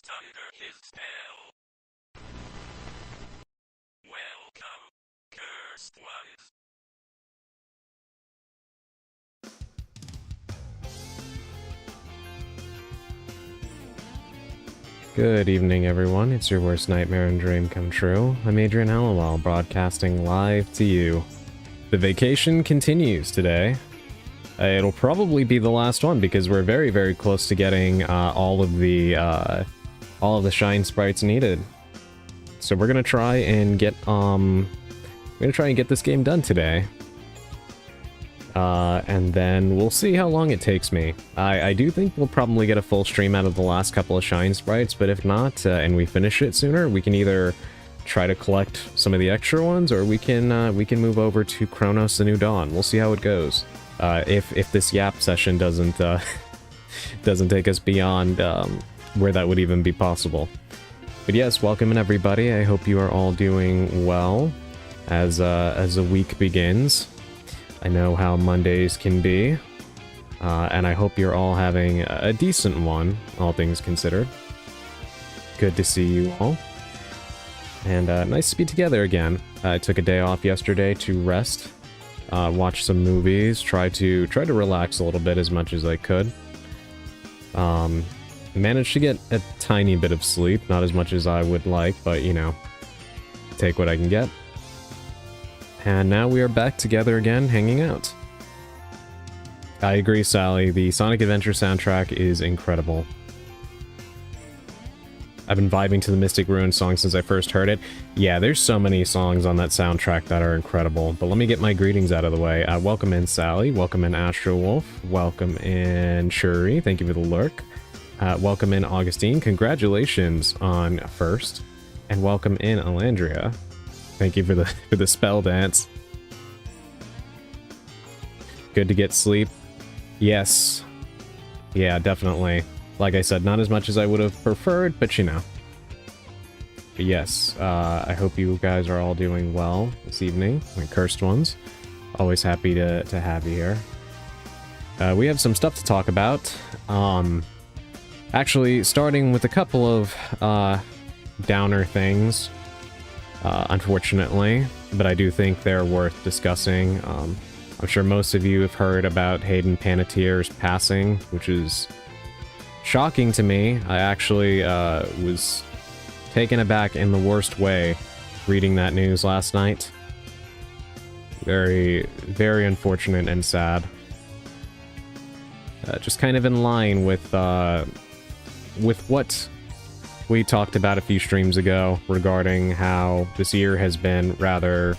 cast under his spell. Welcome, cursed ones. Good evening, everyone. It's your worst nightmare and dream come true. I'm Adrian Hallowell, broadcasting live to you. The vacation continues today. It'll probably be the last one because we're very, very close to getting all of the shine sprites needed. So we're gonna try and get this game done today. And then we'll see how long it takes me. I do think we'll probably get a full stream out of the last couple of shine sprites, but if not, and we finish it sooner, we can either try to collect some of the extra ones, or we can move over to Chronos: The New Dawn. We'll see how it goes. If this Yap session doesn't take us beyond where that would even be possible. But yes, welcome in everybody. I hope you are all doing well as the week begins. I know how Mondays can be, and I hope you're all having a decent one, all things considered. Good to see you all, and nice to be together again. I took a day off yesterday to rest, watch some movies, try to relax a little bit as much as I could. Managed to get a tiny bit of sleep, not as much as I would like, but you know, take what I can get. And now we are back together again, hanging out. I agree, Sally. The Sonic Adventure soundtrack is incredible. I've been vibing to the Mystic Ruins song since I first heard it. Yeah, there's so many songs on that soundtrack that are incredible. But let me get my greetings out of the way. Welcome in, Sally. Welcome in, Astro Wolf. Welcome in, Shuri. Thank you for the lurk. Welcome in, Augustine. Congratulations on first. And welcome in, Alandria. Thank you for the spell dance. Good to get sleep. Yes. Yeah, definitely. Like I said, not as much as I would have preferred, but you know. But yes, I hope you guys are all doing well this evening, my cursed ones. Always happy to have you here. We have some stuff to talk about. Actually, starting with a couple of downer things. Unfortunately, but I do think they're worth discussing. I'm sure most of you have heard about Hayden Panettiere's passing, which is shocking to me. I actually was taken aback in the worst way reading that news last night. Very, very unfortunate and sad. Just kind of in line with what we talked about a few streams ago regarding how this year has been rather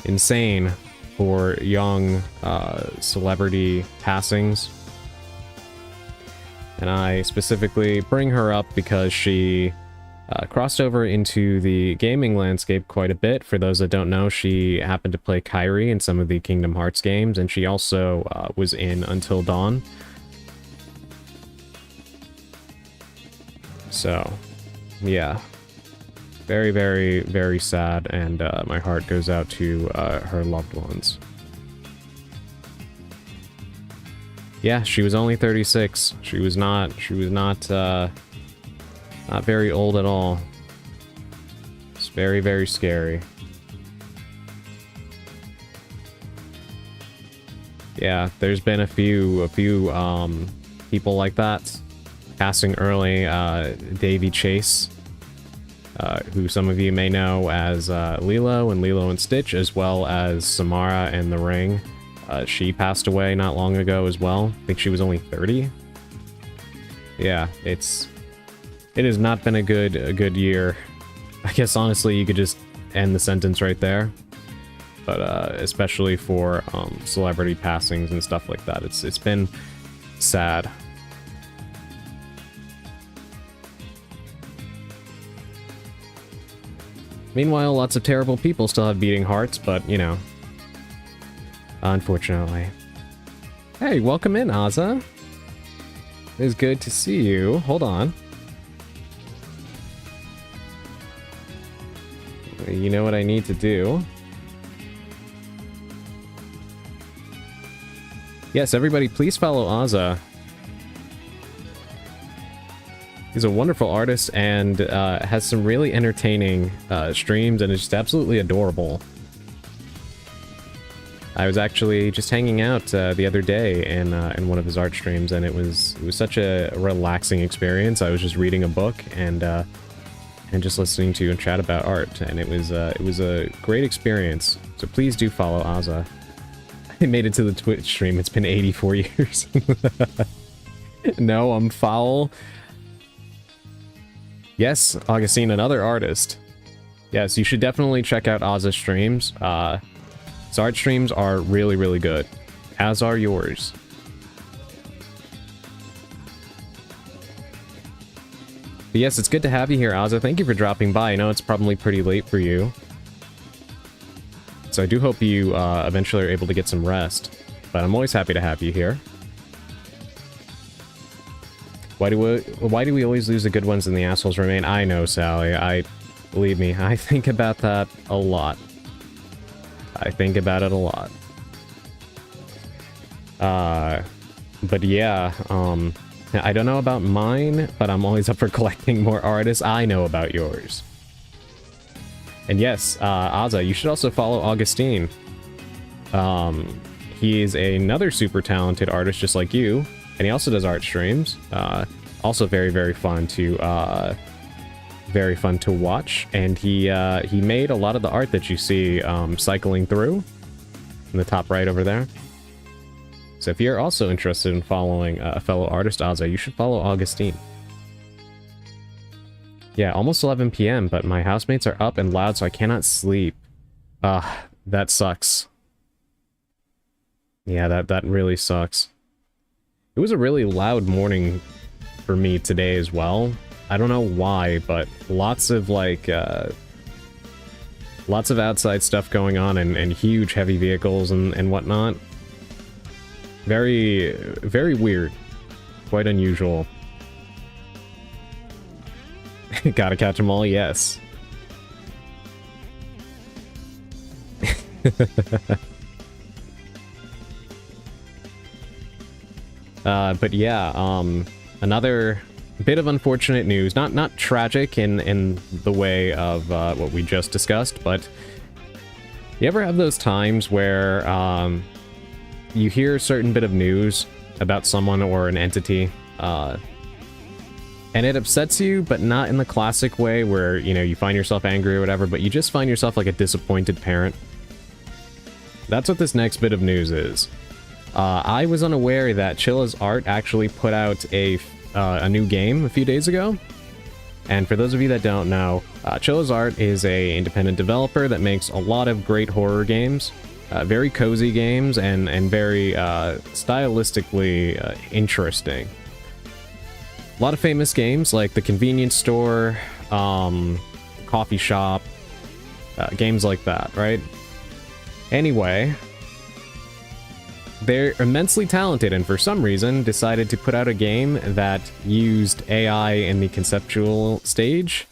insane for young celebrity passings. And I specifically bring her up because she crossed over into the gaming landscape quite a bit. For those that don't know, she happened to play Kairi in some of the Kingdom Hearts games, and she also was in Until Dawn. So, yeah, very, very, very sad, and my heart goes out to her loved ones. Yeah, she was only 36. She was not very old at all. It's very, very scary. Yeah, there's been a few people like that passing early. Davy Chase, who some of you may know as Lilo and Lilo and Stitch, as well as Samara and the Ring. She passed away not long ago as well. I think she was only 30. Yeah, it has not been a good year. I guess honestly you could just end the sentence right there. But especially for celebrity passings and stuff like that, it's been sad. Meanwhile, lots of terrible people still have beating hearts, but, you know, unfortunately. Hey, welcome in, Aza. It's good to see you. Hold on. You know what I need to do? Yes, everybody, please follow Aza. He's a wonderful artist and has some really entertaining streams, and is just absolutely adorable. I was actually just hanging out the other day in one of his art streams, and it was such a relaxing experience. I was just reading a book and just listening to you and chat about art, and it was a great experience. So please do follow Aza. I made it to the Twitch stream. It's been 84 years. No, I'm foul. Yes, Augustine, another artist. Yes, you should definitely check out Aza's streams. His art streams are really, really good, as are yours. But yes, it's good to have you here, Aza. Thank you for dropping by. I know it's probably pretty late for you. So I do hope you eventually are able to get some rest. But I'm always happy to have you here. Why do we always lose the good ones and the assholes remain? I know, Sally. Believe me, I think about that a lot. I think about it a lot. But yeah, I don't know about mine, but I'm always up for collecting more artists. I know about yours. And yes, Aza, you should also follow Augustine. He is another super talented artist just like you, and he also does art streams. Also very, very fun to watch, and he made a lot of the art that you see cycling through in the top right over there. So if you're also interested in following a fellow artist, Aza, you should follow Augustine. Yeah, almost 11 p.m., but my housemates are up and loud, so I cannot sleep. That sucks. Yeah, that really sucks. It was a really loud morning for me today as well. I don't know why, but lots of lots of outside stuff going on, and huge heavy vehicles and whatnot. Very, very weird. Quite unusual. Gotta catch them all, yes. But yeah, another bit of unfortunate news. Not tragic in the way of what we just discussed, but you ever have those times where you hear a certain bit of news about someone or an entity, and it upsets you, but not in the classic way where, you know, you find yourself angry or whatever, but you just find yourself like a disappointed parent? That's what this next bit of news is. I was unaware that Chilla's Art actually put out a new game a few days ago. And for those of you that don't know, Chilla's Art is a independent developer that makes a lot of great horror games. Very cozy games and very stylistically interesting. A lot of famous games like The Convenience Store, Coffee Shop, games like that, right? Anyway, they're immensely talented and for some reason decided to put out a game that used AI in the conceptual stage.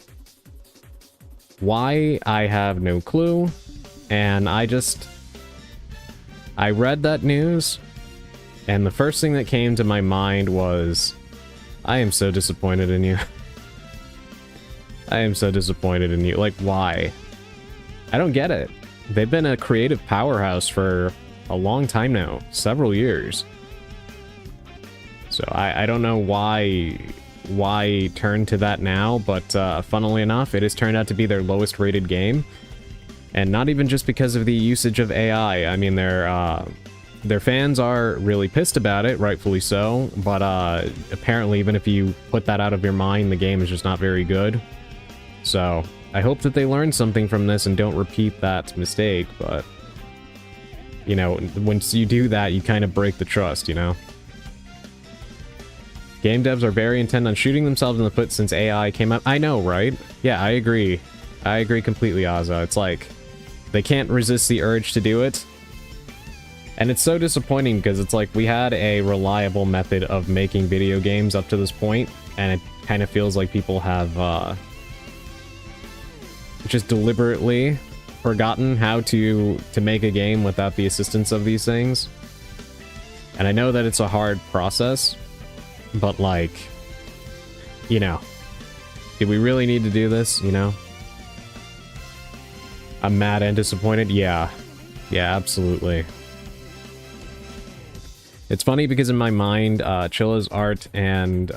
Why? I have no clue. And I read that news, and the first thing that came to my mind was, I am so disappointed in you. I am so disappointed in you. Like, why? I don't get it. They've been a creative powerhouse for a long time now, several years. So I don't know why turn to that now, but funnily enough, it has turned out to be their lowest rated game. And not even just because of the usage of AI. I mean, their fans are really pissed about it, rightfully so, but apparently even if you put that out of your mind, the game is just not very good. So I hope that they learn something from this and don't repeat that mistake, but you know, once you do that, you kind of break the trust, you know? Game devs are very intent on shooting themselves in the foot since AI came out. I know, right? Yeah, I agree. I agree completely, Aza. It's like, they can't resist the urge to do it. And it's so disappointing because it's like we had a reliable method of making video games up to this point, and it kind of feels like people have just deliberately forgotten how to make a game without the assistance of these things. And I know that it's a hard process, but like, you know, Do we really need to do this, you know? I'm mad and disappointed? Yeah. Yeah, absolutely. It's funny because in my mind, Chilla's art and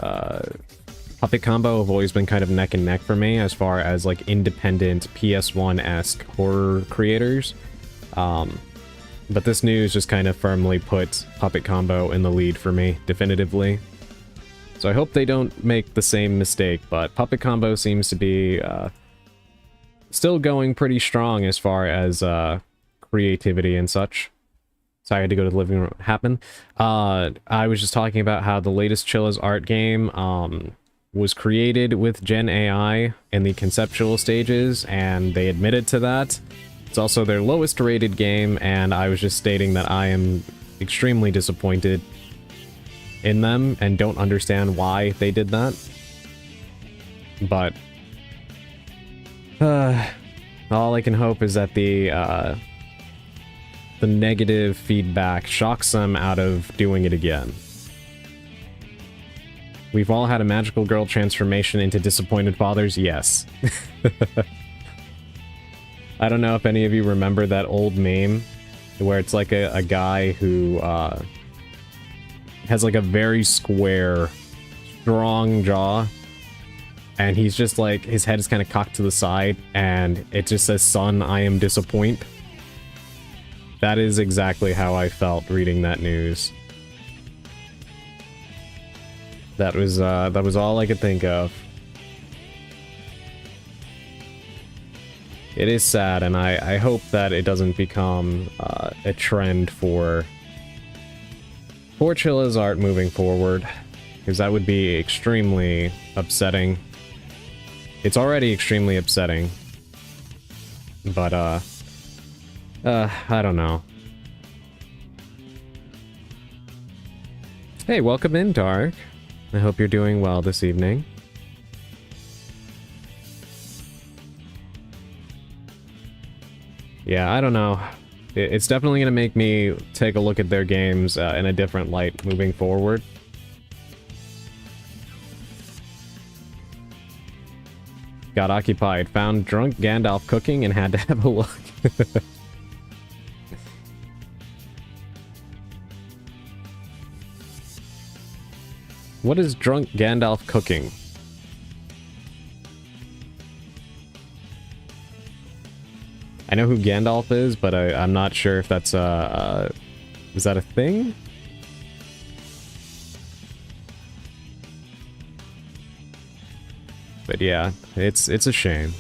Puppet Combo have always been kind of neck and neck for me as far as like independent PS1-esque horror creators. But this news just kind of firmly put Puppet Combo in the lead for me, definitively. So I hope they don't make the same mistake, but Puppet Combo seems to be still going pretty strong as far as creativity and such. Sorry, I had to go to the living room. What happened? I was just talking about how the latest Chilla's art game was created with Gen AI in the conceptual stages, and they admitted to that. It's also their lowest rated game, and I was just stating that I am extremely disappointed in them and don't understand why they did that. But all I can hope is that the negative feedback shocks them out of doing it again. We've all had a magical girl transformation into disappointed fathers, yes. I don't know if any of you remember that old meme where it's like a guy who has like a very square, strong jaw, and he's just like, his head is kind of cocked to the side, and it just says, "Son, I am disappoint." That is exactly how I felt reading that news. That was all I could think of. It is sad, and I hope that it doesn't become a trend for Chilla's art moving forward, because that would be extremely upsetting. It's already extremely upsetting, but I don't know. Hey, welcome in, Dark. I hope you're doing well this evening. Yeah, I don't know. It's definitely going to make me take a look at their games in a different light moving forward. Got occupied. Found drunk Gandalf cooking and had to have a look. What is drunk Gandalf cooking? I know who Gandalf is, but I'm not sure if that's is that a thing? But yeah, it's a shame.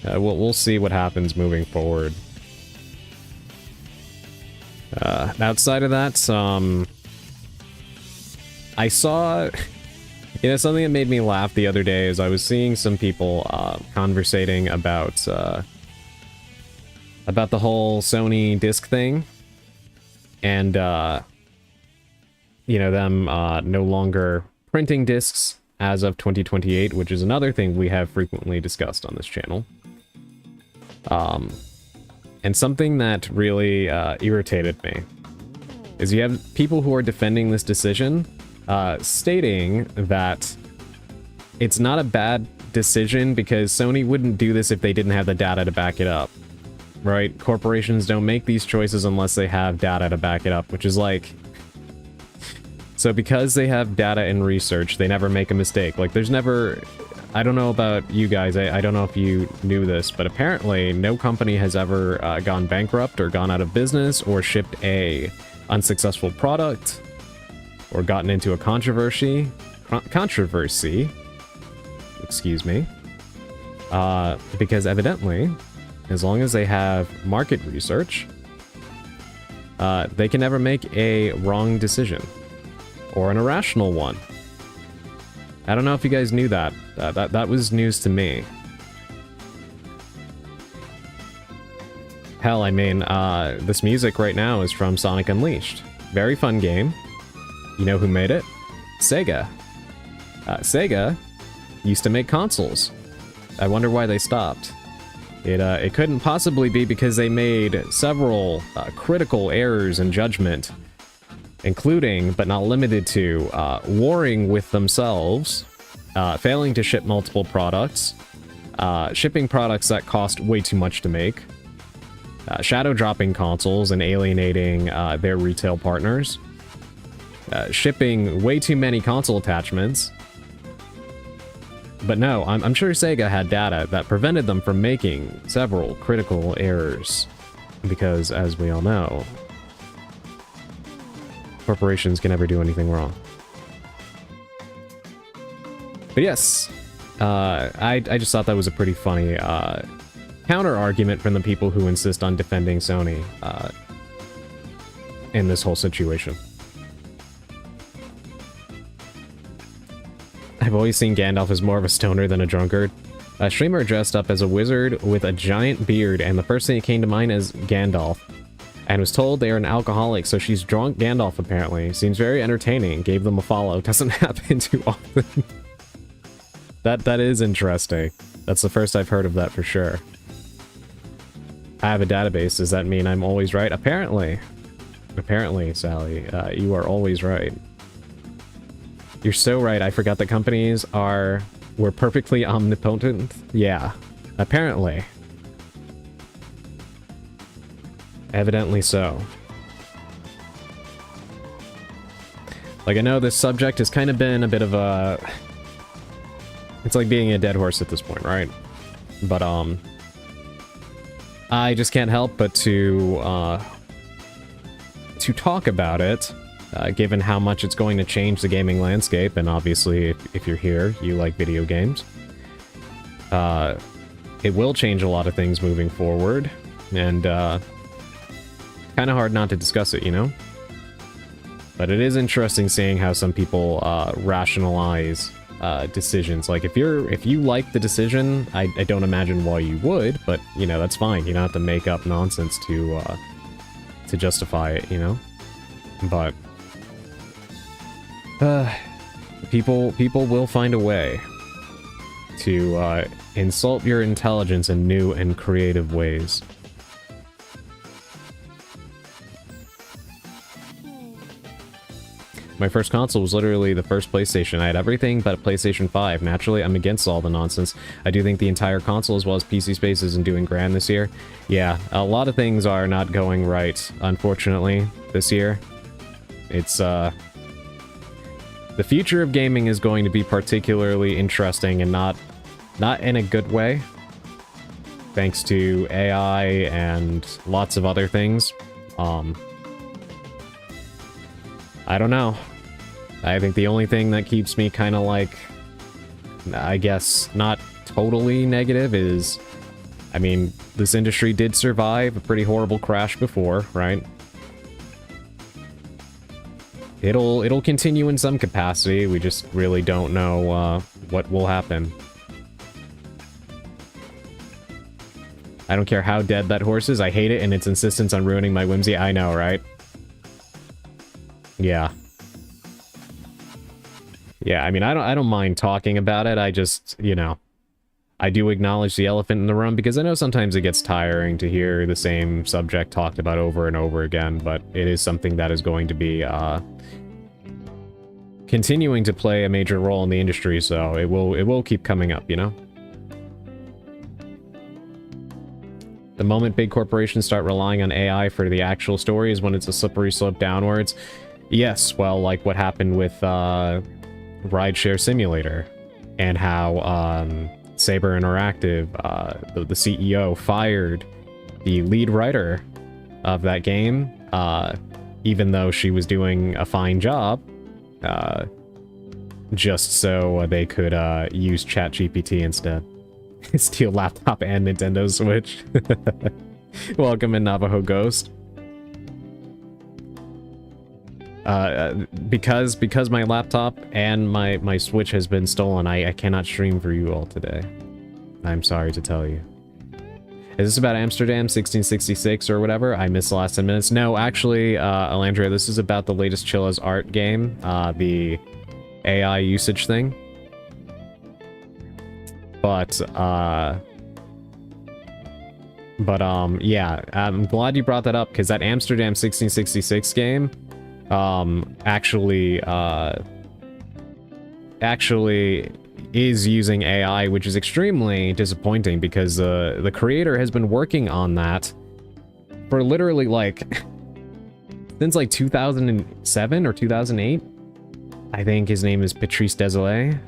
We'll see what happens moving forward. Outside of that, I saw, you know, something that made me laugh the other day is I was seeing some people conversating about the whole Sony disc thing, and you know, them no longer printing discs as of 2028, which is another thing we have frequently discussed on this channel. And something that really irritated me is you have people who are defending this decision, stating that it's not a bad decision because Sony wouldn't do this if they didn't have the data to back it up. Right? Corporations don't make these choices unless they have data to back it up, which is like... So because they have data and research, they never make a mistake. Like, there's never... I don't know about you guys, I don't know if you knew this, but apparently no company has ever gone bankrupt or gone out of business or shipped a unsuccessful product or gotten into a controversy, excuse me, because evidently, as long as they have market research, they can never make a wrong decision or an irrational one. I don't know if you guys knew that. That was news to me. Hell, I mean, this music right now is from Sonic Unleashed. Very fun game. You know who made it? Sega. Sega used to make consoles. I wonder why they stopped. It couldn't possibly be because they made several critical errors in judgment, including, but not limited to, warring with themselves failing to ship multiple products, shipping products that cost way too much to make, shadow dropping consoles and alienating their retail partners, shipping way too many console attachments. But no, I'm sure Sega had data that prevented them from making several critical errors. Because, as we all know, corporations can never do anything wrong. But yes, I just thought that was a pretty funny counter-argument from the people who insist on defending Sony in this whole situation. I've always seen Gandalf as more of a stoner than a drunkard. A streamer dressed up as a wizard with a giant beard, and the first thing that came to mind is Gandalf. And was told they are an alcoholic, so she's drunk Gandalf apparently. Seems very entertaining. Gave them a follow. Doesn't happen too often. That is interesting. That's the first I've heard of that for sure. I have a database. Does that mean I'm always right? Apparently. Apparently, Sally. You are always right. You're so right. I forgot that companies were perfectly omnipotent. Yeah. Apparently. Evidently so. Like, I know this subject has kind of been a bit of a... It's like being a dead horse at this point, right? But, I just can't help but to talk about it, given how much it's going to change the gaming landscape, and obviously, if you're here, you like video games. It will change a lot of things moving forward, and, kind of hard not to discuss it, you know? But it is interesting seeing how some people rationalize decisions. Like, if you like the decision, I don't imagine why you would, but, you know, that's fine. You don't have to make up nonsense to justify it, you know? But people will find a way to insult your intelligence in new and creative ways. My first console was literally the first PlayStation. I had everything but a PlayStation 5. Naturally, I'm against all the nonsense. I do think the entire console as well as PC space isn't doing grand this year. Yeah, a lot of things are not going right, unfortunately, this year. It's, the future of gaming is going to be particularly interesting and not in a good way. Thanks to AI and lots of other things. I don't know. I think the only thing that keeps me kind of like, I guess, not totally negative is, I mean, this industry did survive a pretty horrible crash before, right? It'll continue in some capacity. We just really don't know what will happen. I don't care how dead that horse is. I hate it and its insistence on ruining my whimsy. I know, right? Yeah. Yeah, I mean, I don't mind talking about it. I just, you know, I do acknowledge the elephant in the room because I know sometimes it gets tiring to hear the same subject talked about over and over again, but it is something that is going to be continuing to play a major role in the industry, so it will keep coming up, you know? The moment big corporations start relying on AI for the actual story is when it's a slippery slope downwards. Yes, well, like what happened with Rideshare Simulator, and how Saber Interactive, the CEO, fired the lead writer of that game, even though she was doing a fine job, just so they could use ChatGPT instead. Steal laptop and Nintendo Switch. Welcome in, Navajo Ghost. Because my laptop and my Switch has been stolen, I cannot stream for you all today. I'm sorry to tell you. Is this about Amsterdam 1666 or whatever? I missed the last 10 minutes. No, actually, Alandria, this is about the latest Chilla's Art game, the AI usage thing. But, yeah, I'm glad you brought that up, because that Amsterdam 1666 game, actually, is using AI, which is extremely disappointing because the creator has been working on that for literally like since like 2007 or 2008. I think his name is Patrice Desolé.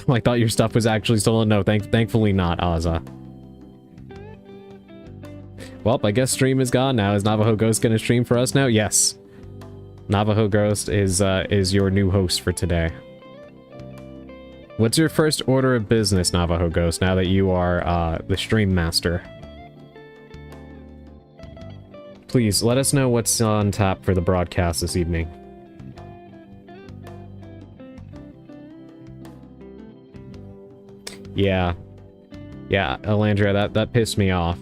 I thought your stuff was actually stolen. No, thankfully not, Azza. Well, I guess stream is gone now. Is Navajo Ghost gonna stream for us now? Yes. Navajo Ghost is your new host for today. What's your first order of business, Navajo Ghost, now that you are the stream master? Please, let us know what's on tap for the broadcast this evening. Yeah. Yeah, Elandria, that pissed me off.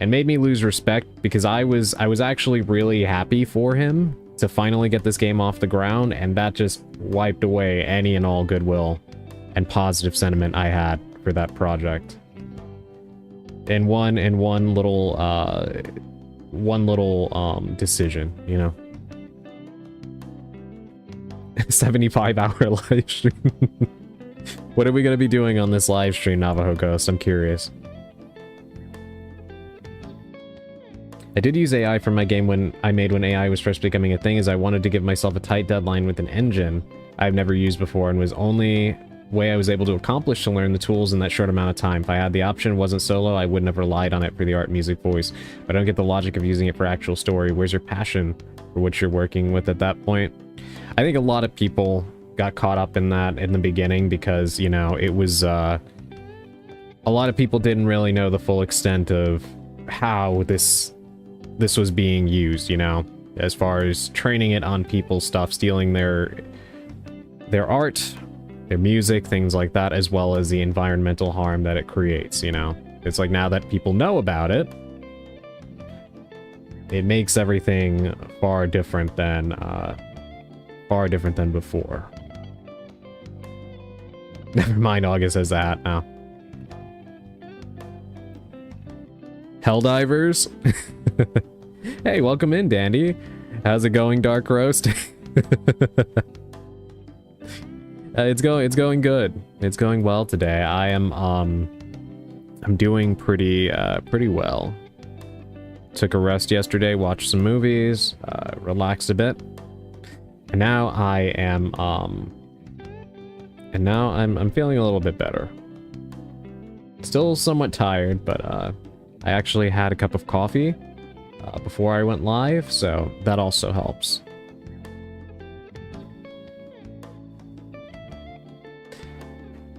And made me lose respect, because I was actually really happy for him to finally get this game off the ground, and that just wiped away any and all goodwill and positive sentiment I had for that project. In one little decision, you know. 75-hour live stream. What are we gonna be doing on this live stream, Navajo Ghost? I'm curious. I did use AI for my game when AI was first becoming a thing, as I wanted to give myself a tight deadline with an engine I've never used before, and was only way I was able to accomplish to learn the tools in that short amount of time. If I had the option, wasn't solo, I wouldn't have relied on it for the art, music, voice. But I don't get the logic of using it for actual story. Where's your passion for what you're working with at that point? I think a lot of people got caught up in that in the beginning because, you know, it was, a lot of people didn't really know the full extent of how this was being used, you know, as far as training it on people's stuff, stealing their art, their music, things like that, as well as the environmental harm that it creates, you know. It's like now that people know about it, it makes everything far different than before. Never mind, August has that now. Helldivers? Hey, welcome in, Dandy. How's it going, Dark Roast? It's going good. It's going well today. I am I'm doing pretty well. Took a rest yesterday, watched some movies, relaxed a bit. And now I'm feeling a little bit better. Still somewhat tired, but I actually had a cup of coffee before I went live, so that also helps.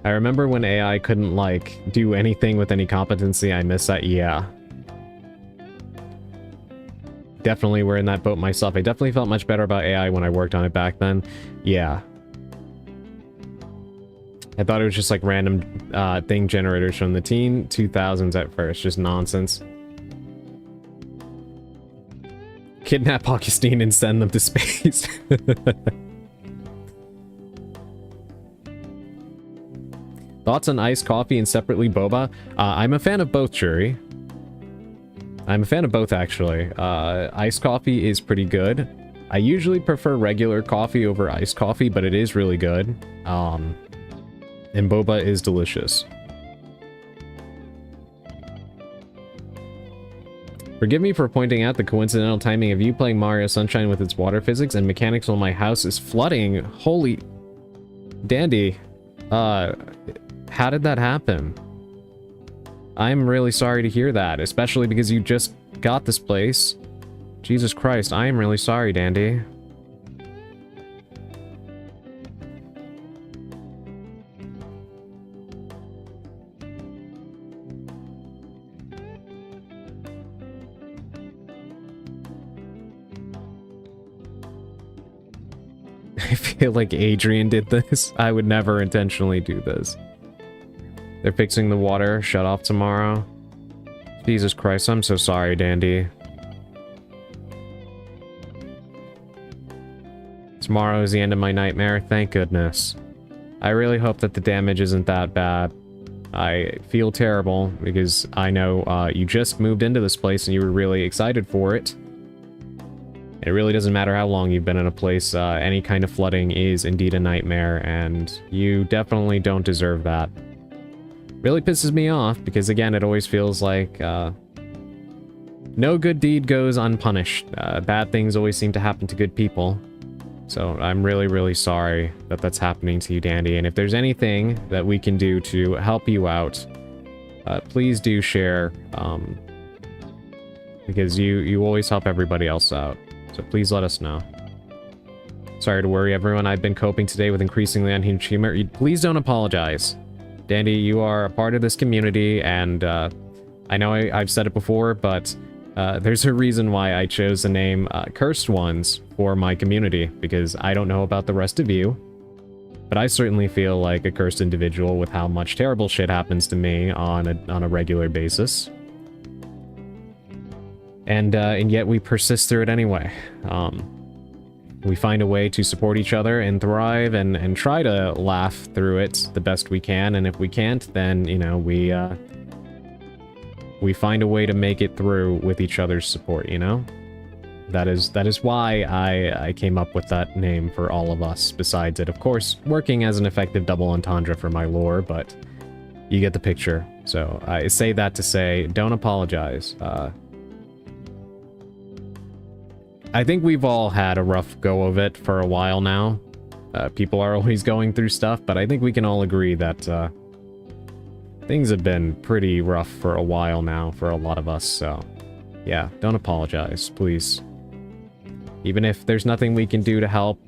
I remember when AI couldn't, like, do anything with any competency. I miss that. Yeah. Definitely were in that boat myself. I definitely felt much better about AI when I worked on it back then. Yeah. I thought it was just like random thing generators from the teen 2000s at first. Just nonsense. Kidnap Augustine and send them to space. Thoughts on iced coffee and separately boba? I'm a fan of both, Jury. I'm a fan of both, actually. Iced coffee is pretty good. I usually prefer regular coffee over iced coffee, but it is really good. And boba is delicious. Forgive me for pointing out the coincidental timing of you playing Mario Sunshine with its water physics and mechanics while my house is flooding. Holy... Dandy. How did that happen? I'm really sorry to hear that, especially because you just got this place. Jesus Christ, I am really sorry, Dandy. I feel like Adrian did this. I would never intentionally do this. They're fixing the water shut off tomorrow. Jesus Christ, I'm so sorry, Dandy. Tomorrow is the end of my nightmare, thank goodness. I really hope that the damage isn't that bad. I feel terrible because I know you just moved into this place and you were really excited for it. It really doesn't matter how long you've been in a place, any kind of flooding is indeed a nightmare, and you definitely don't deserve that. Really pisses me off, because again, it always feels like, no good deed goes unpunished. Bad things always seem to happen to good people. So I'm really, really sorry that that's happening to you, Dandy, and if there's anything that we can do to help you out, please do share, because you always help everybody else out. So please let us know. Sorry to worry everyone, I've been coping today with increasingly unhinged humor. Please don't apologize. Dandy, you are a part of this community, and I know I've said it before, but there's a reason why I chose the name Cursed Ones for my community, because I don't know about the rest of you, but I certainly feel like a cursed individual with how much terrible shit happens to me on a regular basis. And yet we persist through it anyway. We find a way to support each other and thrive and try to laugh through it the best we can, and if we can't, then, you know, we find a way to make it through with each other's support, you know? That is why I came up with that name for all of us, besides it, of course, working as an effective double entendre for my lore, but you get the picture. So I say that to say, don't apologize. I think we've all had a rough go of it for a while now. People are always going through stuff, but I think we can all agree that things have been pretty rough for a while now for a lot of us, so yeah, don't apologize, please. Even if there's nothing we can do to help,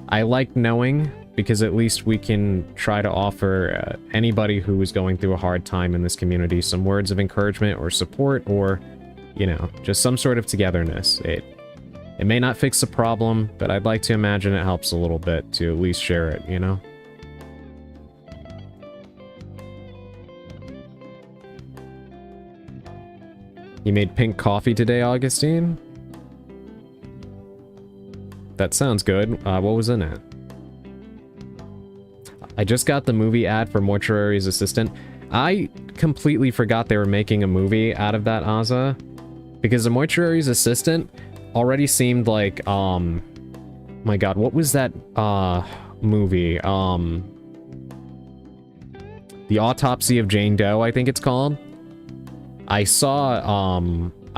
I like knowing, because at least we can try to offer anybody who is going through a hard time in this community some words of encouragement or support, or, you know, just some sort of togetherness. It may not fix the problem, but I'd like to imagine it helps a little bit to at least share it, you know? You made pink coffee today, Augustine? That sounds good. What was in it? I just got the movie ad for Mortuary's Assistant. I completely forgot they were making a movie out of that, Azza. Because the Mortuary's Assistant already seemed like, my god, what was that, movie? The Autopsy of Jane Doe, I think it's called. I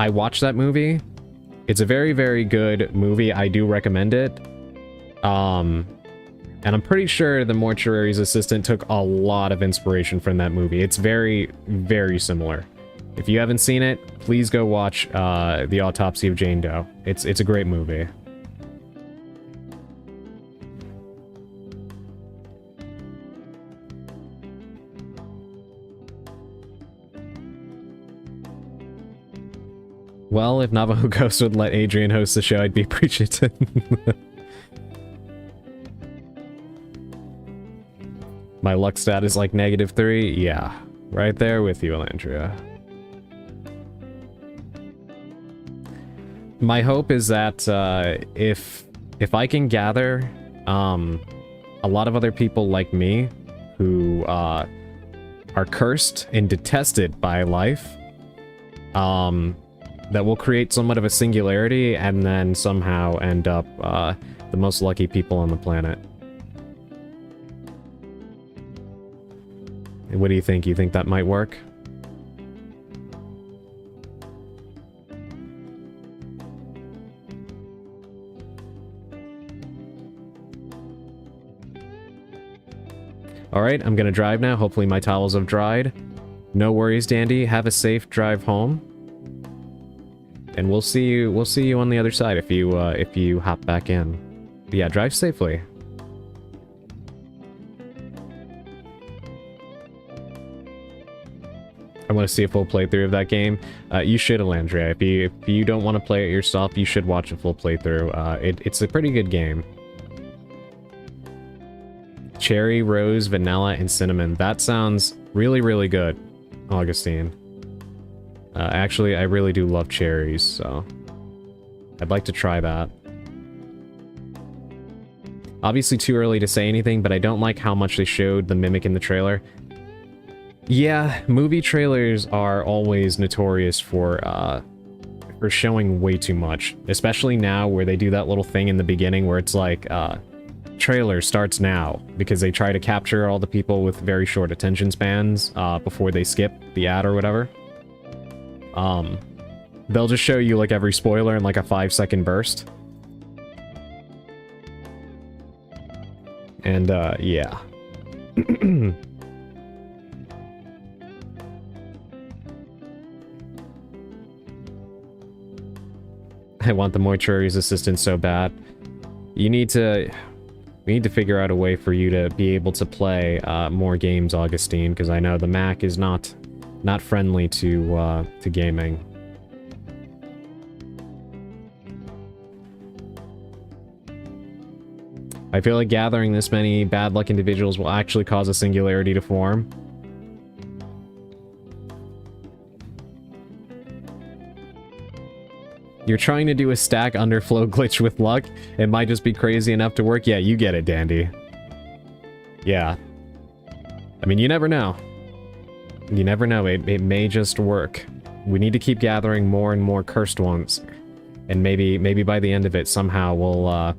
watched that movie. It's a very, very good movie. I do recommend it. And I'm pretty sure the Mortuary's Assistant took a lot of inspiration from that movie. It's very, very similar. If you haven't seen it, please go watch The Autopsy of Jane Doe. It's a great movie. Well, if Navajo Ghost would let Adrian host the show, I'd be appreciative. My luck stat is like -3. Yeah, right there with you, Elandria. My hope is that if I can gather a lot of other people like me who are cursed and detested by life, that will create somewhat of a singularity and then somehow end up the most lucky people on the planet. What do you think? You think that might work? Alright, I'm gonna drive now. Hopefully my towels have dried. No worries, Dandy. Have a safe drive home. And we'll see you on the other side if you hop back in. But yeah, drive safely. I want to see a full playthrough of that game. You should, Elandria. If you don't want to play it yourself, you should watch a full playthrough. It's a pretty good game. Cherry, rose, vanilla, and cinnamon. That sounds really, really good, Augustine. Actually, I really do love cherries, so I'd like to try that. Obviously too early to say anything, but I don't like how much they showed the Mimic in the trailer. Yeah, movie trailers are always notorious for for showing way too much. Especially now where they do that little thing in the beginning where it's like, trailer starts now. Because they try to capture all the people with very short attention spans before they skip the ad or whatever. They'll just show you like every spoiler in like a 5-second burst. And, yeah. I want the mortuary's assistant so bad. We need to figure out a way for you to be able to play more games, Augustine, because I know the Mac is not friendly to gaming. I feel like gathering this many bad luck individuals will actually cause a singularity to form. You're trying to do a stack underflow glitch with luck. It might just be crazy enough to work. Yeah, you get it, Dandy. Yeah. I mean, you never know. You never know. It may just work. We need to keep gathering more and more cursed ones. And maybe by the end of it, somehow we'll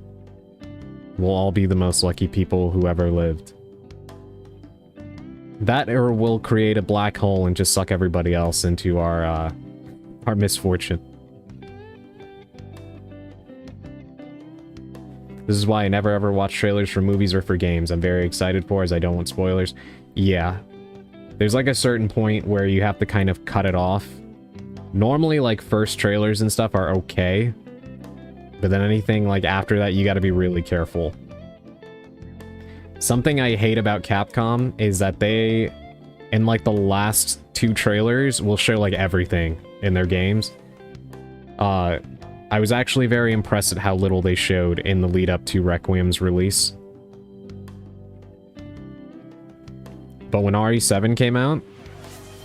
all be the most lucky people who ever lived. That or we'll create a black hole and just suck everybody else into our misfortune. This is why I never ever watch trailers for movies or for games. I'm very excited for, as I don't want spoilers. Yeah. There's like a certain point where you have to kind of cut it off. Normally, like, first trailers and stuff are okay. But then anything, like, after that, you gotta be really careful. Something I hate about Capcom is that they, in, like, the last 2 trailers, will show, like, everything in their games. I was actually very impressed at how little they showed in the lead up to Requiem's release. But when RE7 came out,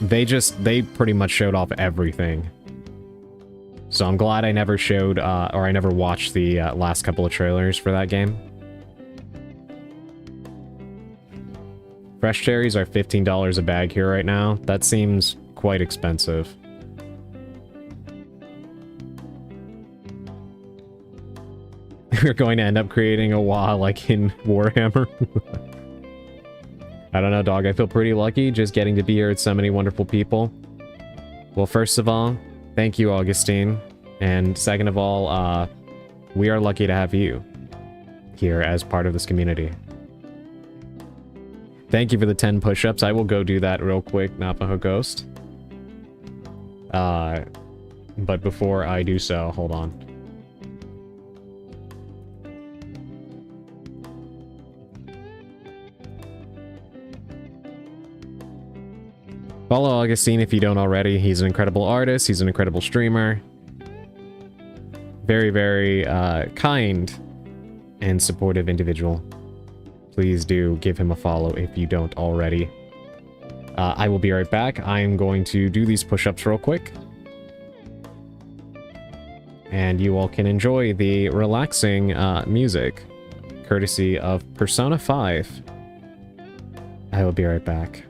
they pretty much showed off everything. So I'm glad I never showed, or I never watched the last couple of trailers for that game. Fresh cherries are $15 a bag here right now. That seems quite expensive. We're going to end up creating a WA like in Warhammer. I don't know, dog. I feel pretty lucky just getting to be here with so many wonderful people. Well, first of all, thank you, Augustine. And second of all, we are lucky to have you here as part of this community. Thank you for the 10 push-ups. I will go do that real quick, Napaho Ghost. But before I do so, hold on. Follow Augustine if you don't already. He's an incredible artist. He's an incredible streamer. Very, very kind and supportive individual. Please do give him a follow if you don't already. I will be right back. I am going to do these push-ups real quick. And you all can enjoy the relaxing music, courtesy of Persona 5. I will be right back.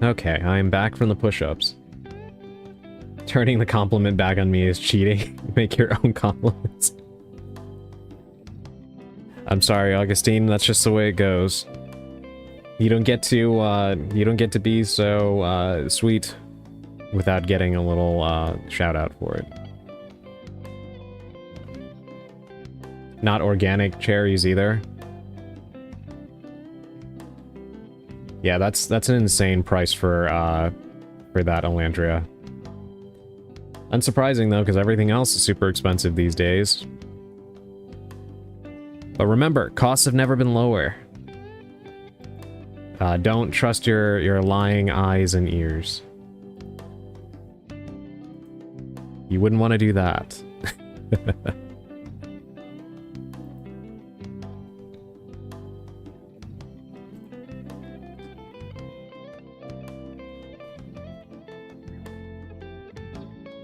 Okay, I am back from the push-ups. Turning the compliment back on me is cheating. Make your own compliments. I'm sorry, Augustine, that's just the way it goes. You don't get to be so, sweet without getting a little, shout out for it. Not organic cherries either. Yeah, that's an insane price for that, Elandria. Unsurprising, though, because everything else is super expensive these days. But remember, costs have never been lower. Don't trust your lying eyes and ears. You wouldn't want to do that.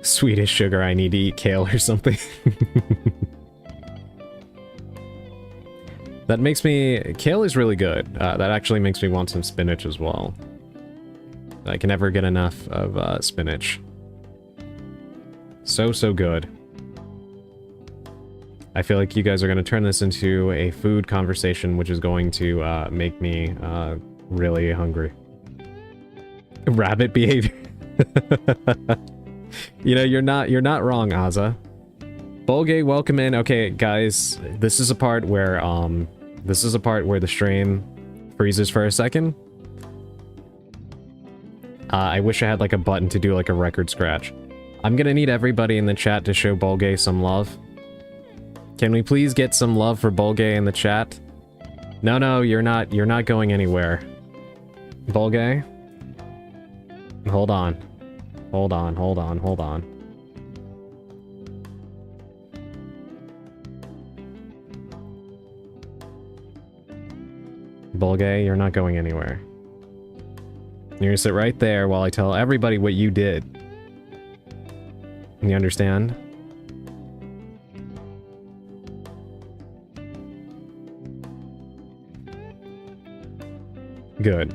Swedish sugar, I need to eat kale or something. That makes me... Kale is really good. That actually makes me want some spinach as well. I can never get enough of spinach. So good. I feel like you guys are going to turn this into a food conversation, which is going to make me really hungry. Rabbit behavior. You know, you're not wrong, Aza. Bolgay, welcome in. Okay, guys, this is a part where the stream freezes for a second. I wish I had like a button to do like a record scratch. I'm gonna need everybody in the chat to show Bolgay some love. Can we please get some love for Bolgay in the chat? No, you're not going anywhere. Bolgay? Hold on. Bolgay, you're not going anywhere. You're gonna sit right there while I tell everybody what you did. You understand? Good.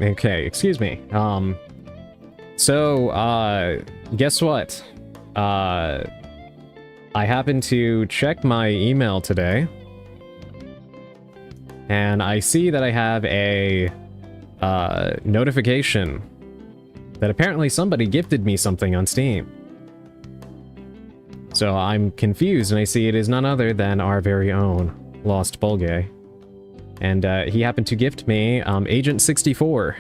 Okay, excuse me. Guess what? I happened to check my email today, and I see that I have a notification that apparently somebody gifted me something on Steam. So I'm confused, and I see it is none other than our very own Lost Bolgay. And he happened to gift me Agent 64.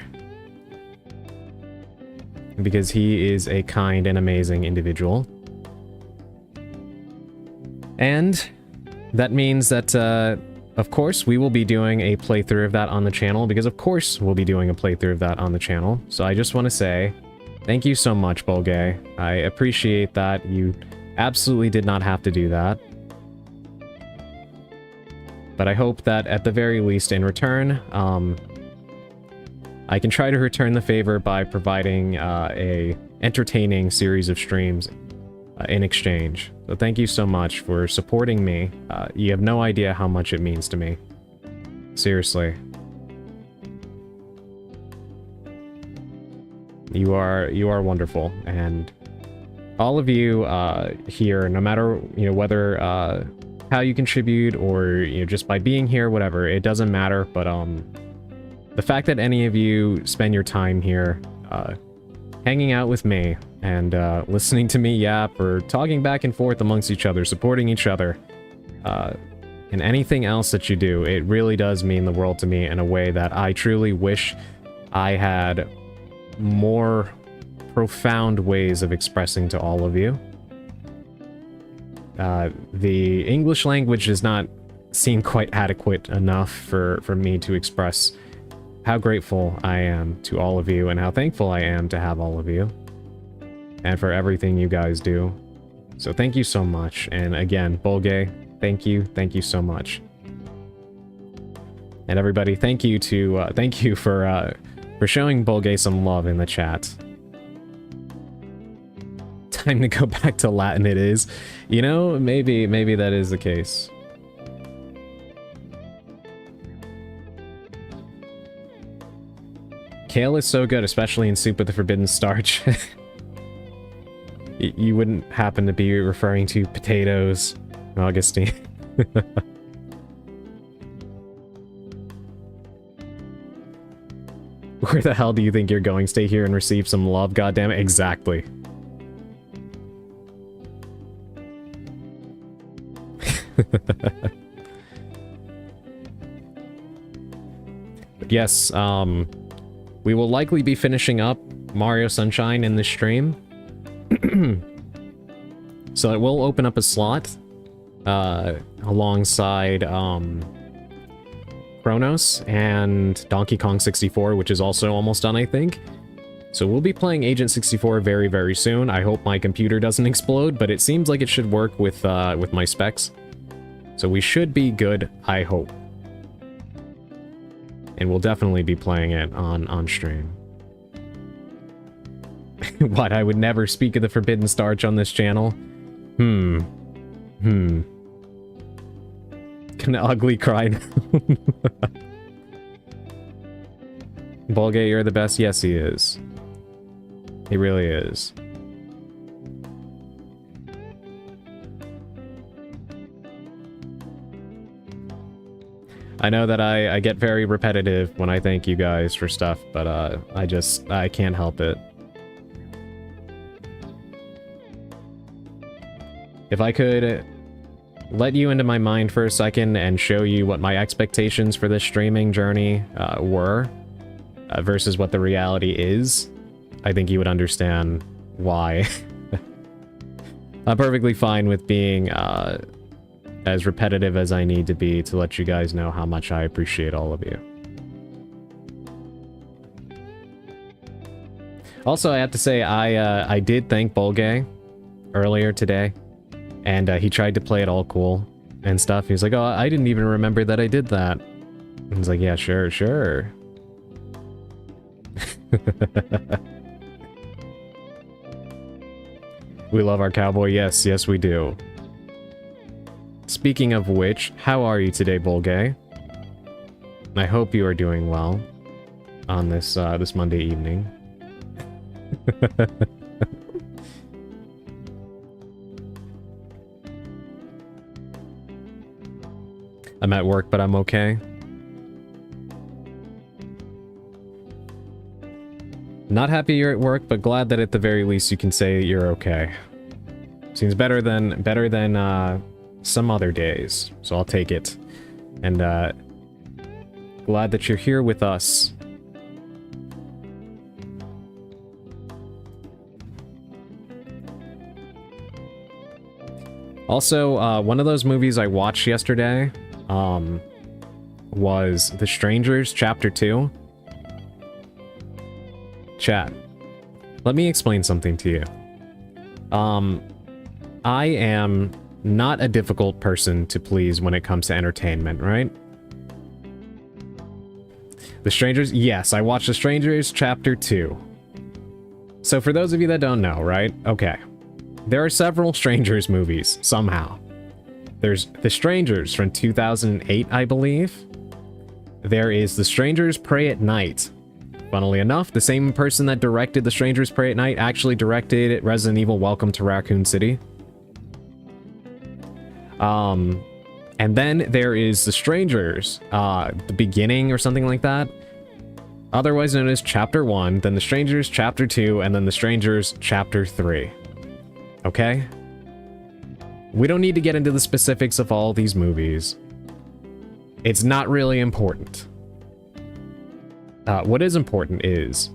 Because he is a kind and amazing individual. And that means that, of course, we will be doing a playthrough of that on the channel, because of course we'll be doing a playthrough of that on the channel. So I just want to say, thank you so much, Bolgay. I appreciate that. You absolutely did not have to do that. But I hope that at the very least in return, I can try to return the favor by providing a entertaining series of streams in exchange. So thank you so much for supporting me. You have no idea how much it means to me. Seriously. You are wonderful, and all of you here, no matter whether how you contribute or just by being here, whatever, it doesn't matter. But the fact that any of you spend your time here, hanging out with me and listening to me yap or talking back and forth amongst each other, supporting each other, and anything else that you do, it really does mean the world to me in a way that I truly wish I had more profound ways of expressing to all of you. The English language does not seem quite adequate enough for me to express how grateful I am to all of you and how thankful I am to have all of you and for everything you guys do. So thank you so much. And again, Bolgay, thank you so much. And everybody, thank you for showing Bolgay some love in the chat. Time to go back to Latin it is. Maybe that is the case. Kale is so good, especially in soup with the forbidden starch. You wouldn't happen to be referring to potatoes, Augustine. Where the hell do you think you're going? Stay here and receive some love, goddammit. Exactly. But yes, we will likely be finishing up Mario Sunshine in this stream. So it will open up a slot alongside Chronos and Donkey Kong 64, which is also almost done, I think. So we'll be playing Agent 64 very, very soon. I hope my computer doesn't explode, but it seems like it should work with my specs. So we should be good, I hope. And we'll definitely be playing it on stream. What, I would never speak of the Forbidden Starch on this channel? Can ugly cry now? Bolgate, you're the best. Yes, he is. He really is. I know that I get very repetitive when I thank you guys for stuff, but I can't help it. If I could let you into my mind for a second and show you what my expectations for this streaming journey were versus what the reality is, I think you would understand why. I'm perfectly fine with being as repetitive as I need to be to let you guys know how much I appreciate all of you. Also, I have to say, I did thank Bolgay earlier today. And he tried to play it all cool and stuff. He was like, oh, I didn't even remember that I did that. And I was like, yeah, sure, sure. We love our cowboy. Yes, yes, we do. Speaking of which, how are you today, Bolgay? I hope you are doing well on this this Monday evening. I'm at work, but I'm okay. Not happy you're at work, but glad that at the very least you can say you're okay. Seems better than some other days, so I'll take it. And glad that you're here with us. Also, one of those movies I watched yesterday was The Strangers Chapter 2. Chat, let me explain something to you. I am not a difficult person to please when it comes to entertainment, right? The Strangers, yes, I watched The Strangers Chapter 2. So for those of you that don't know, right? Okay. There are several Strangers movies, somehow. There's The Strangers from 2008, I believe. There is The Strangers Prey at Night. Funnily enough, the same person that directed The Strangers Prey at Night actually directed Resident Evil Welcome to Raccoon City. And then there is The Strangers, The Beginning or something like that. Otherwise known as Chapter 1, then The Strangers Chapter 2, and then The Strangers Chapter 3. Okay? We don't need to get into the specifics of all these movies. It's not really important. What is important is,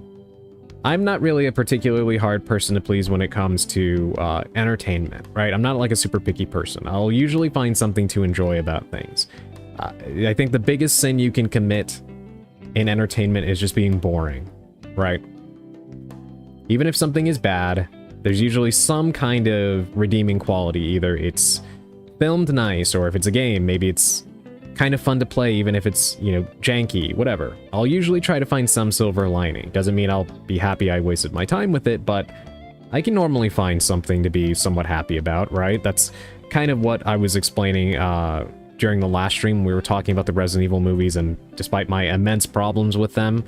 I'm not really a particularly hard person to please when it comes to entertainment, right? I'm not like a super picky person. I'll usually find something to enjoy about things. I think the biggest sin you can commit in entertainment is just being boring, right? Even if something is bad, there's usually some kind of redeeming quality. Either it's filmed nice, or if it's a game, maybe it's kind of fun to play, even if it's, you know, janky, whatever. I'll usually try to find some silver lining. Doesn't mean I'll be happy I wasted my time with it, but I can normally find something to be somewhat happy about, right? That's kind of what I was explaining during the last stream. We were talking about the Resident Evil movies, and despite my immense problems with them,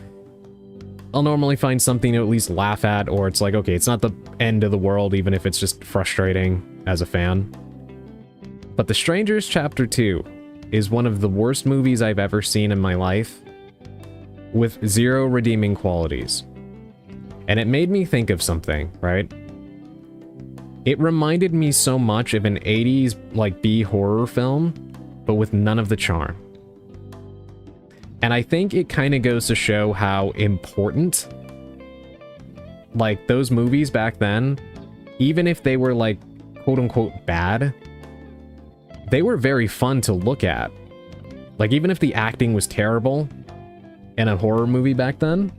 I'll normally find something to at least laugh at, or it's like, okay, it's not the end of the world, even if it's just frustrating as a fan. But The Strangers Chapter 2 is one of the worst movies I've ever seen in my life, with zero redeeming qualities. And it made me think of something, right? It reminded me so much of an 80s, like, B-horror film, but with none of the charm. And I think it kind of goes to show how important, like, those movies back then, even if they were, like, quote-unquote bad, they were very fun to look at. Like, even if the acting was terrible in a horror movie back then,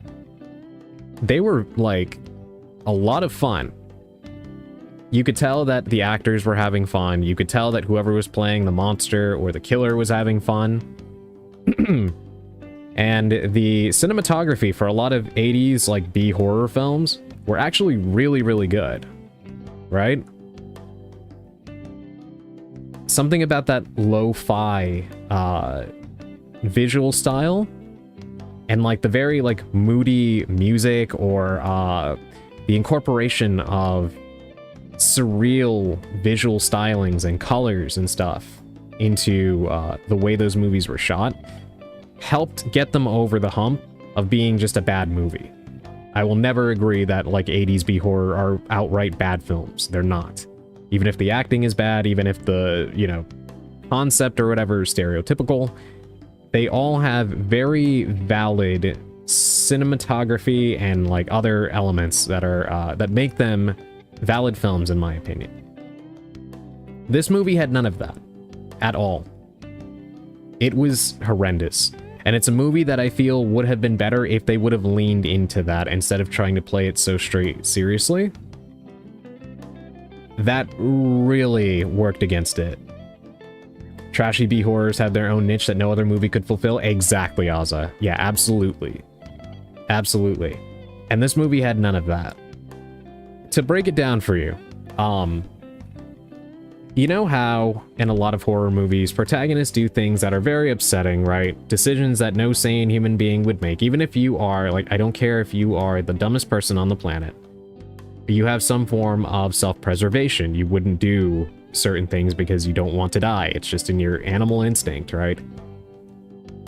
they were, like, a lot of fun. You could tell that the actors were having fun. You could tell that whoever was playing the monster or the killer was having fun. And the cinematography for a lot of 80s, like, B-horror films were actually really, really good. Right? Something about that lo-fi visual style and, like, the very, like, moody music, or the incorporation of surreal visual stylings and colors and stuff into the way those movies were shot helped get them over the hump of being just a bad movie. I will never agree that, like, 80s B-horror are outright bad films. They're not. Even if the acting is bad, even if the, you know, concept or whatever is stereotypical, they all have very valid cinematography and, like, other elements that are that make them valid films, in my opinion. This movie had none of that at all. It was horrendous. And it's a movie that I feel would have been better if they would have leaned into that instead of trying to play it so straight seriously. That really worked against it. Trashy B-horrors have their own niche that no other movie could fulfill. Exactly, Ozza. Yeah, absolutely. Absolutely. And this movie had none of that. To break it down for you, you know how in a lot of horror movies, protagonists do things that are very upsetting, right? Decisions that no sane human being would make. Even if you are, like, I don't care if you are the dumbest person on the planet. You have some form of self-preservation. You wouldn't do certain things because you don't want to die. It's just in your animal instinct, right?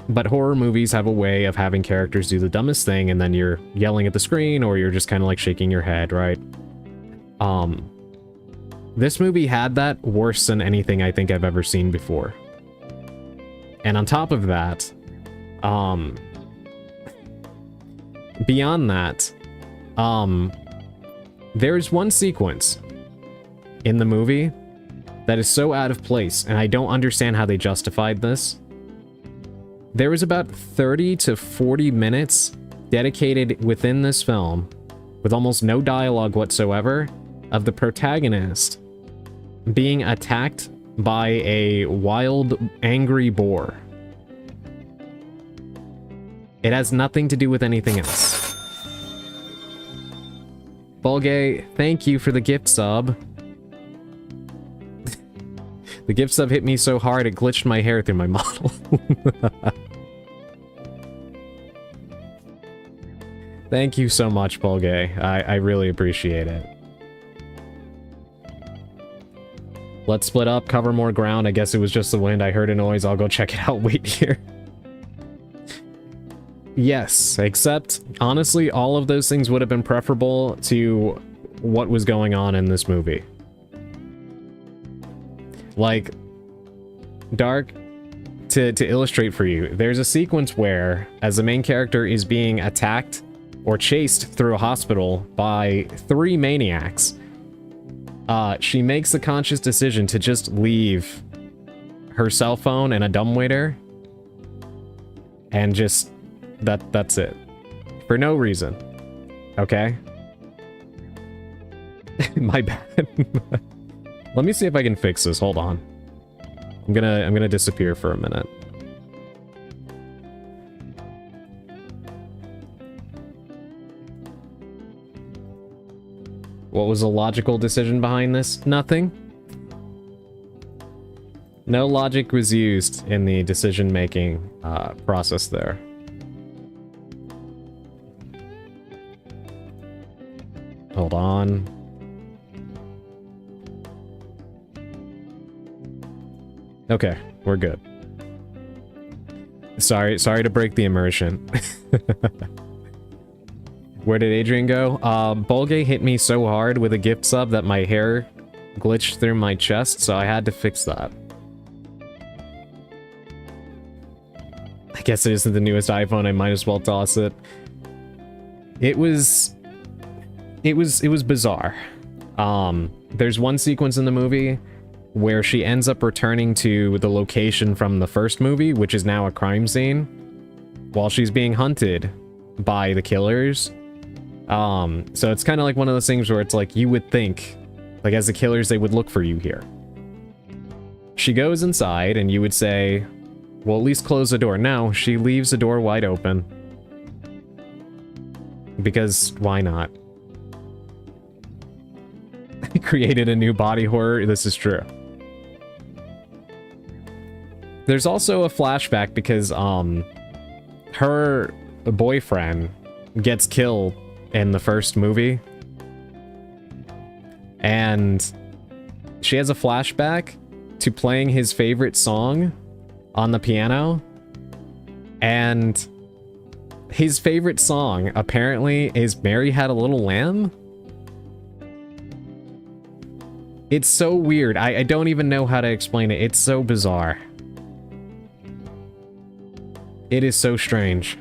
But horror movies have a way of having characters do the dumbest thing, and then you're yelling at the screen, or you're just kind of like shaking your head, right? This movie had that worse than anything I think I've ever seen before. And on top of that, beyond that, there's one sequence in the movie that is so out of place, and I don't understand how they justified this. There was about 30 to 40 minutes dedicated within this film, with almost no dialogue whatsoever, of the protagonist being attacked by a wild, angry boar. It has nothing to do with anything else. Bulgay, thank you for the gift sub. The gift sub hit me so hard it glitched my hair through my model. Thank you so much, Bulgay. I really appreciate it. Let's split up, cover more ground. I guess it was just the wind. I heard a noise. I'll go check it out. Wait here. Yes, except, honestly, all of those things would have been preferable to what was going on in this movie. Like, Dark, to illustrate for you, there's a sequence where, as the main character is being attacked or chased through a hospital by 3 maniacs, she makes the conscious decision to just leave her cell phone and a dumbwaiter, and just that's it, for no reason. Okay. My bad. Let me see if I can fix this. Hold on. I'm gonna disappear for a minute. What was the logical decision behind this? Nothing. No logic was used in the decision-making process there. Hold on. Okay, we're good. Sorry to break the immersion. Where did Adrian go? Bolgay hit me so hard with a gift sub that my hair glitched through my chest, so I had to fix that. I guess it isn't the newest iPhone, I might as well toss it. It was bizarre. There's one sequence in the movie where she ends up returning to the location from the first movie, which is now a crime scene, while she's being hunted by the killers. So it's kind of like one of those things where it's like, you would think, like, as the killers, they would look for you here. She goes inside, and you would say, well, at least close the door. No, she leaves the door wide open. Because why not? Created a new body horror. This is true. There's also a flashback because, her boyfriend gets killed in the first movie. And she has a flashback to playing his favorite song on the piano. And his favorite song, apparently, is Mary Had a Little Lamb? It's so weird. I don't even know how to explain it. It's so bizarre. It is so strange.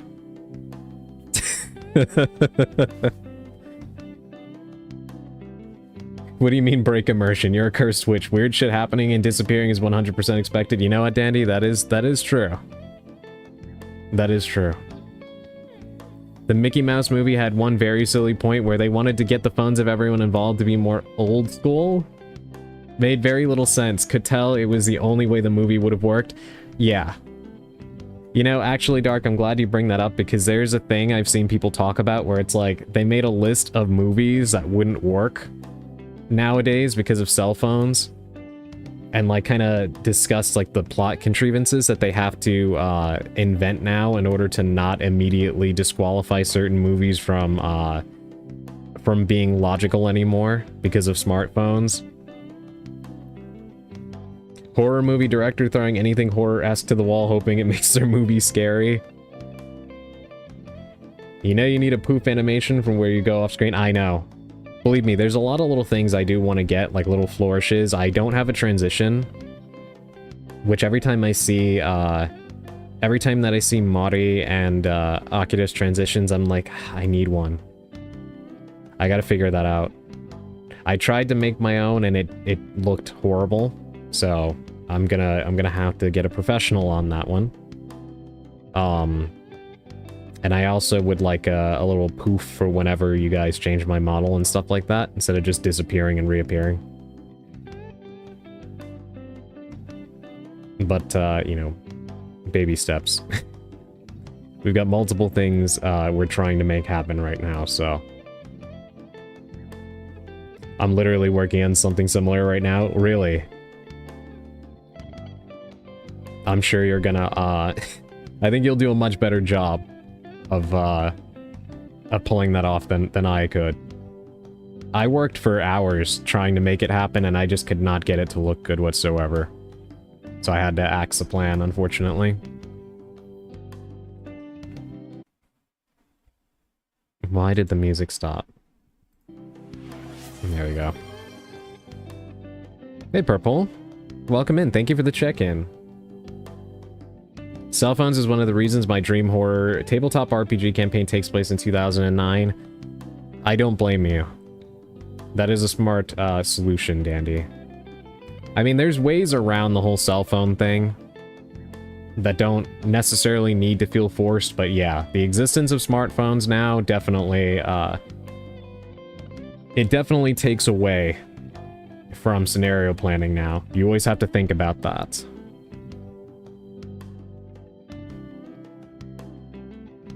What do you mean break immersion? You're a cursed switch. Weird shit happening and disappearing is 100% expected. You know what, Dandy? That is true. That is true. The Mickey Mouse movie had one very silly point where they wanted to get the phones of everyone involved to be more old school. Made very little sense. Could tell it was the only way the movie would have worked. Yeah. You know, actually, Dark, I'm glad you bring that up because there's a thing I've seen people talk about where it's like they made a list of movies that wouldn't work nowadays because of cell phones and like kind of discussed like the plot contrivances that they have to invent now in order to not immediately disqualify certain movies from being logical anymore because of smartphones. Horror movie director throwing anything horror-esque to the wall hoping it makes their movie scary. You know you need a poof animation from where you go off screen? I know. Believe me, there's a lot of little things I do want to get, like little flourishes. I don't have a transition. Which every time I see, every time that I see Mari and Oculus transitions, I'm like, I need one. I gotta figure that out. I tried to make my own and it looked horrible. So I'm gonna have to get a professional on that one. And I also would like a little poof for whenever you guys change my model and stuff like that, instead of just disappearing and reappearing. But, you know, baby steps. We've got multiple things we're trying to make happen right now, so... I'm literally working on something similar right now. Really? I'm sure you're gonna, I think you'll do a much better job of pulling that off than I could. I worked for hours trying to make it happen, and I just could not get it to look good whatsoever. So I had to axe the plan, unfortunately. Why did the music stop? There we go. Hey, Purple. Welcome in. Thank you for the check-in. Cell phones is one of the reasons my dream horror tabletop RPG campaign takes place in 2009. I don't blame you. That is a smart solution, Dandy. I mean, there's ways around the whole cell phone thing that don't necessarily need to feel forced, but yeah, the existence of smartphones now definitely, it definitely takes away from scenario planning now. You always have to think about that.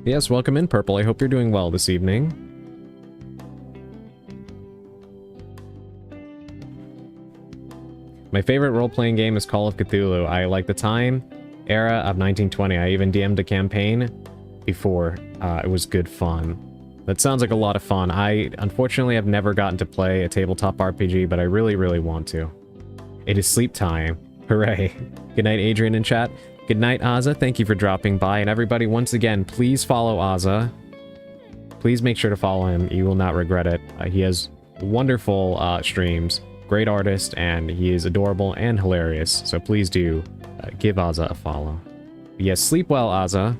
Yes, welcome in, Purple. I hope you're doing well this evening. My favorite role-playing game is Call of Cthulhu. I like the time, era of 1920. I even DM'd a campaign before. It was good fun. That sounds like a lot of fun. I, unfortunately, have never gotten to play a tabletop RPG, but I really, really want to. It is sleep time. Hooray. Good night, Adrian in chat. Good night, Azza. Thank you for dropping by. And everybody, once again, please follow Azza. Please make sure to follow him. You will not regret it. He has wonderful streams, great artist, and he is adorable and hilarious. So please do give Azza a follow. Yes, sleep well, Azza.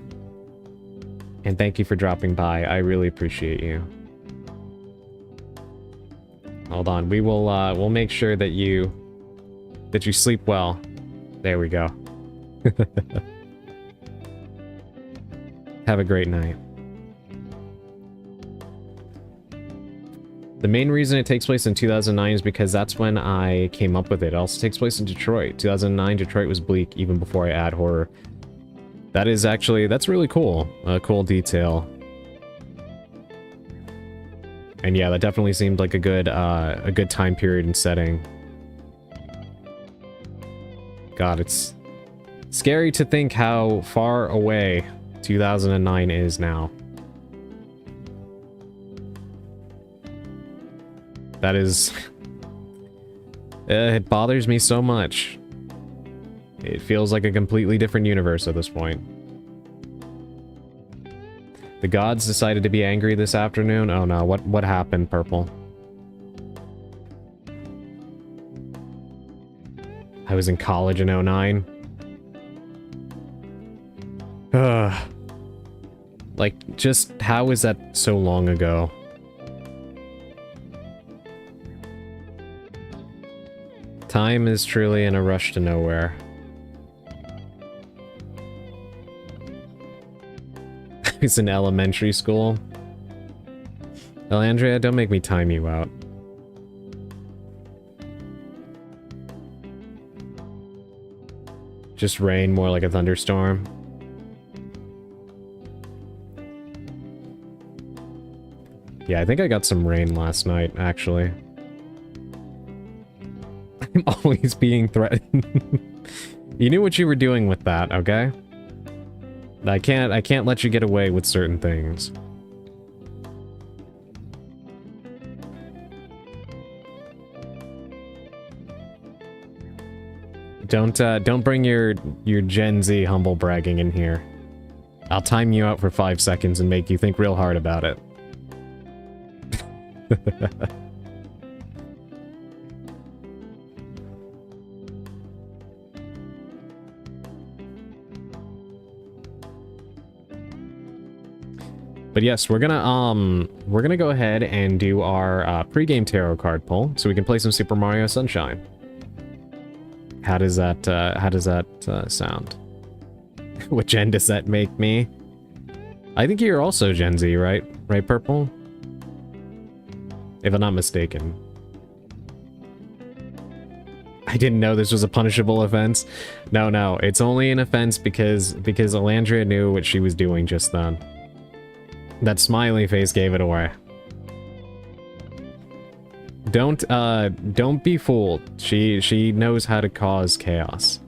And thank you for dropping by. I really appreciate you. Hold on. We will we'll make sure that you sleep well. There we go. Have a great night. The main reason it takes place in 2009 is because that's when I came up with it. It also takes place in Detroit. 2009, Detroit was bleak even before I add horror. That is actually, that's really cool. A cool detail. And yeah, that definitely seemed like a good time period and setting. God, it's scary to think how far away 2009 is now. That is... it bothers me so much. It feels like a completely different universe at this point. The gods decided to be angry this afternoon? Oh no, what happened, Purple? I was in college in 09. Like, just how is that so long ago? Time is truly in a rush to nowhere. I was in elementary school. Elandria, don't make me time you out. Just rain, more like a thunderstorm. Yeah, I think I got some rain last night, actually. I'm always being threatened. You knew what you were doing with that, okay? I can't let you get away with certain things. Don't bring your Gen Z humble bragging in here. I'll time you out for 5 seconds and make you think real hard about it. But yes, we're gonna go ahead and do our pre-game tarot card pull, so we can play some Super Mario Sunshine. How does that sound? What gen does that make me? I think you're also Gen Z, right? Right, Purple? If I'm not mistaken. I didn't know this was a punishable offense. No, it's only an offense because Elandria knew what she was doing just then. That smiley face gave it away. Don't be fooled. She knows how to cause chaos.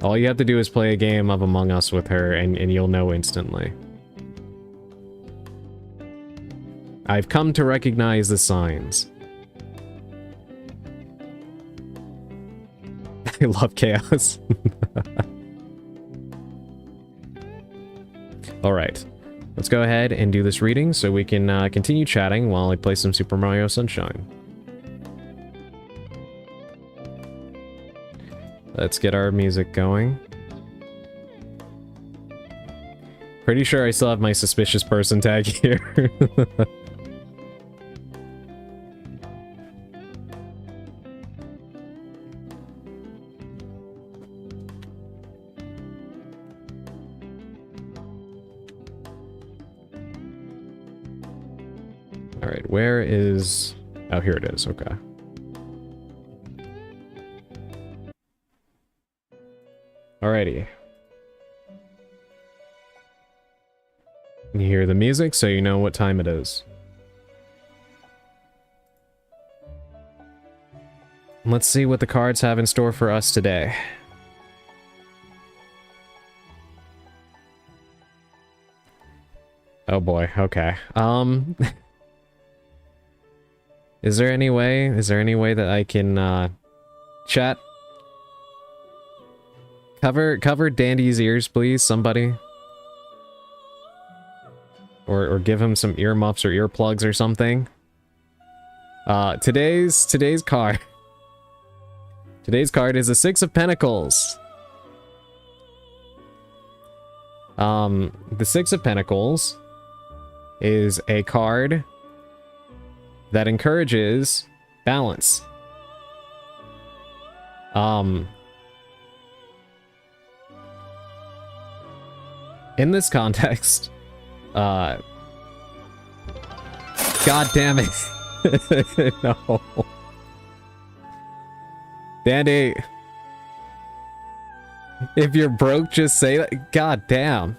All you have to do is play a game of Among Us with her and you'll know instantly. I've come to recognize the signs. I love chaos. Alright, let's go ahead and do this reading so we can continue chatting while I play some Super Mario Sunshine. Let's get our music going. Pretty sure I still have my suspicious person tag here. Alright, where is... Oh, here it is, okay. Alrighty. You hear the music, so you know what time it is. Let's see what the cards have in store for us today. Oh boy, okay. Is there any way that I can, chat? Cover Dandy's ears, please, somebody. Or give him some earmuffs or earplugs or something. Today's card. Today's card is a Six of Pentacles. The Six of Pentacles is a card that encourages balance. In this context, God damn it. No. Dandy. If you're broke, just say that. God damn.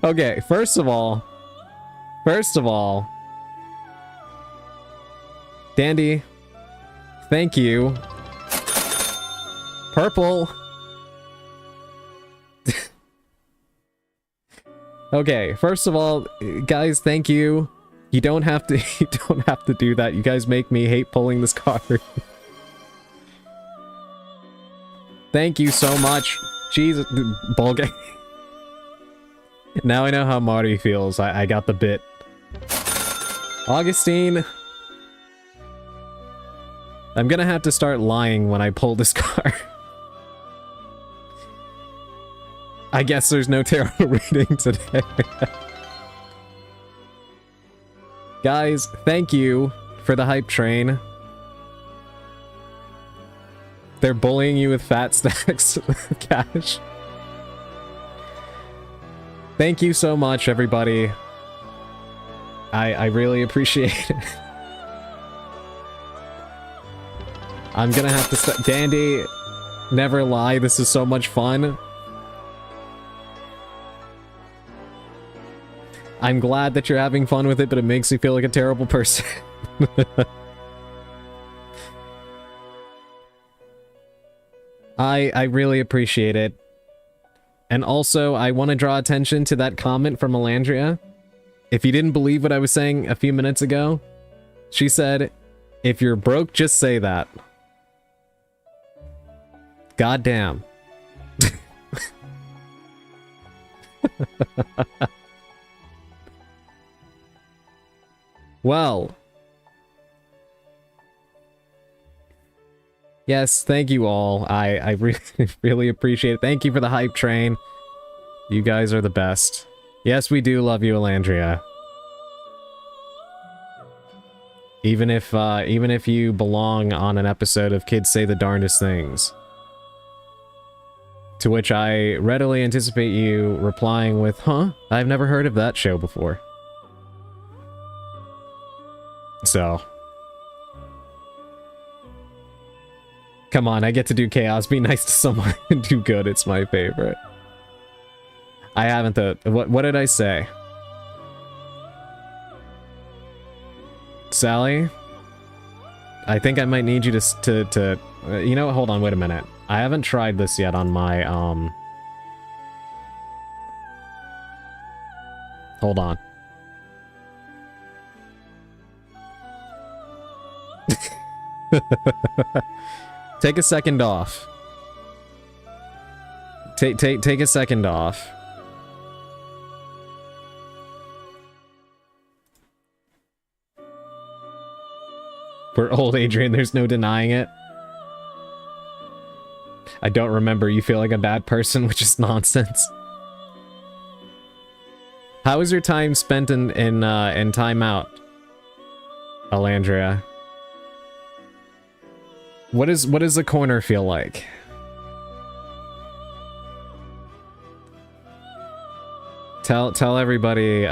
Okay, first of all, Dandy, thank you. Purple. Okay, first of all, guys, thank you. You don't have to do that. You guys make me hate pulling this card. Thank you so much. Jesus, Bulgari. Now I know how Marty feels. I got the bit. Augustine. I'm gonna have to start lying when I pull this card. I guess there's no tarot reading today. Guys, thank you for the hype train. They're bullying you with fat stacks of cash. Thank you so much, everybody. I really appreciate it. I'm gonna have to start. Dandy, never lie. This is so much fun. I'm glad that you're having fun with it, but it makes me feel like a terrible person. I really appreciate it. And also, I want to draw attention to that comment from Elandria. If you didn't believe what I was saying a few minutes ago, she said, if you're broke, just say that. God damn. Well. Yes, thank you all. I really, really appreciate it. Thank you for the hype train. You guys are the best. Yes, we do love you, Elandria. Even if you belong on an episode of Kids Say the Darndest Things. To which I readily anticipate you replying with, huh? I've never heard of that show before. So. Come on, I get to do chaos. Be nice to someone and do good. It's my favorite. I haven't though. What did I say? Sally? I think I might need you to you know what? Hold on, wait a minute. I haven't tried this yet on my, Hold on. Take a second off. Take a second off. For old Adrian, there's no denying it. I don't remember. You feel like a bad person, which is nonsense. How was your time spent in timeout, Elandria? What does the corner feel like? Tell everybody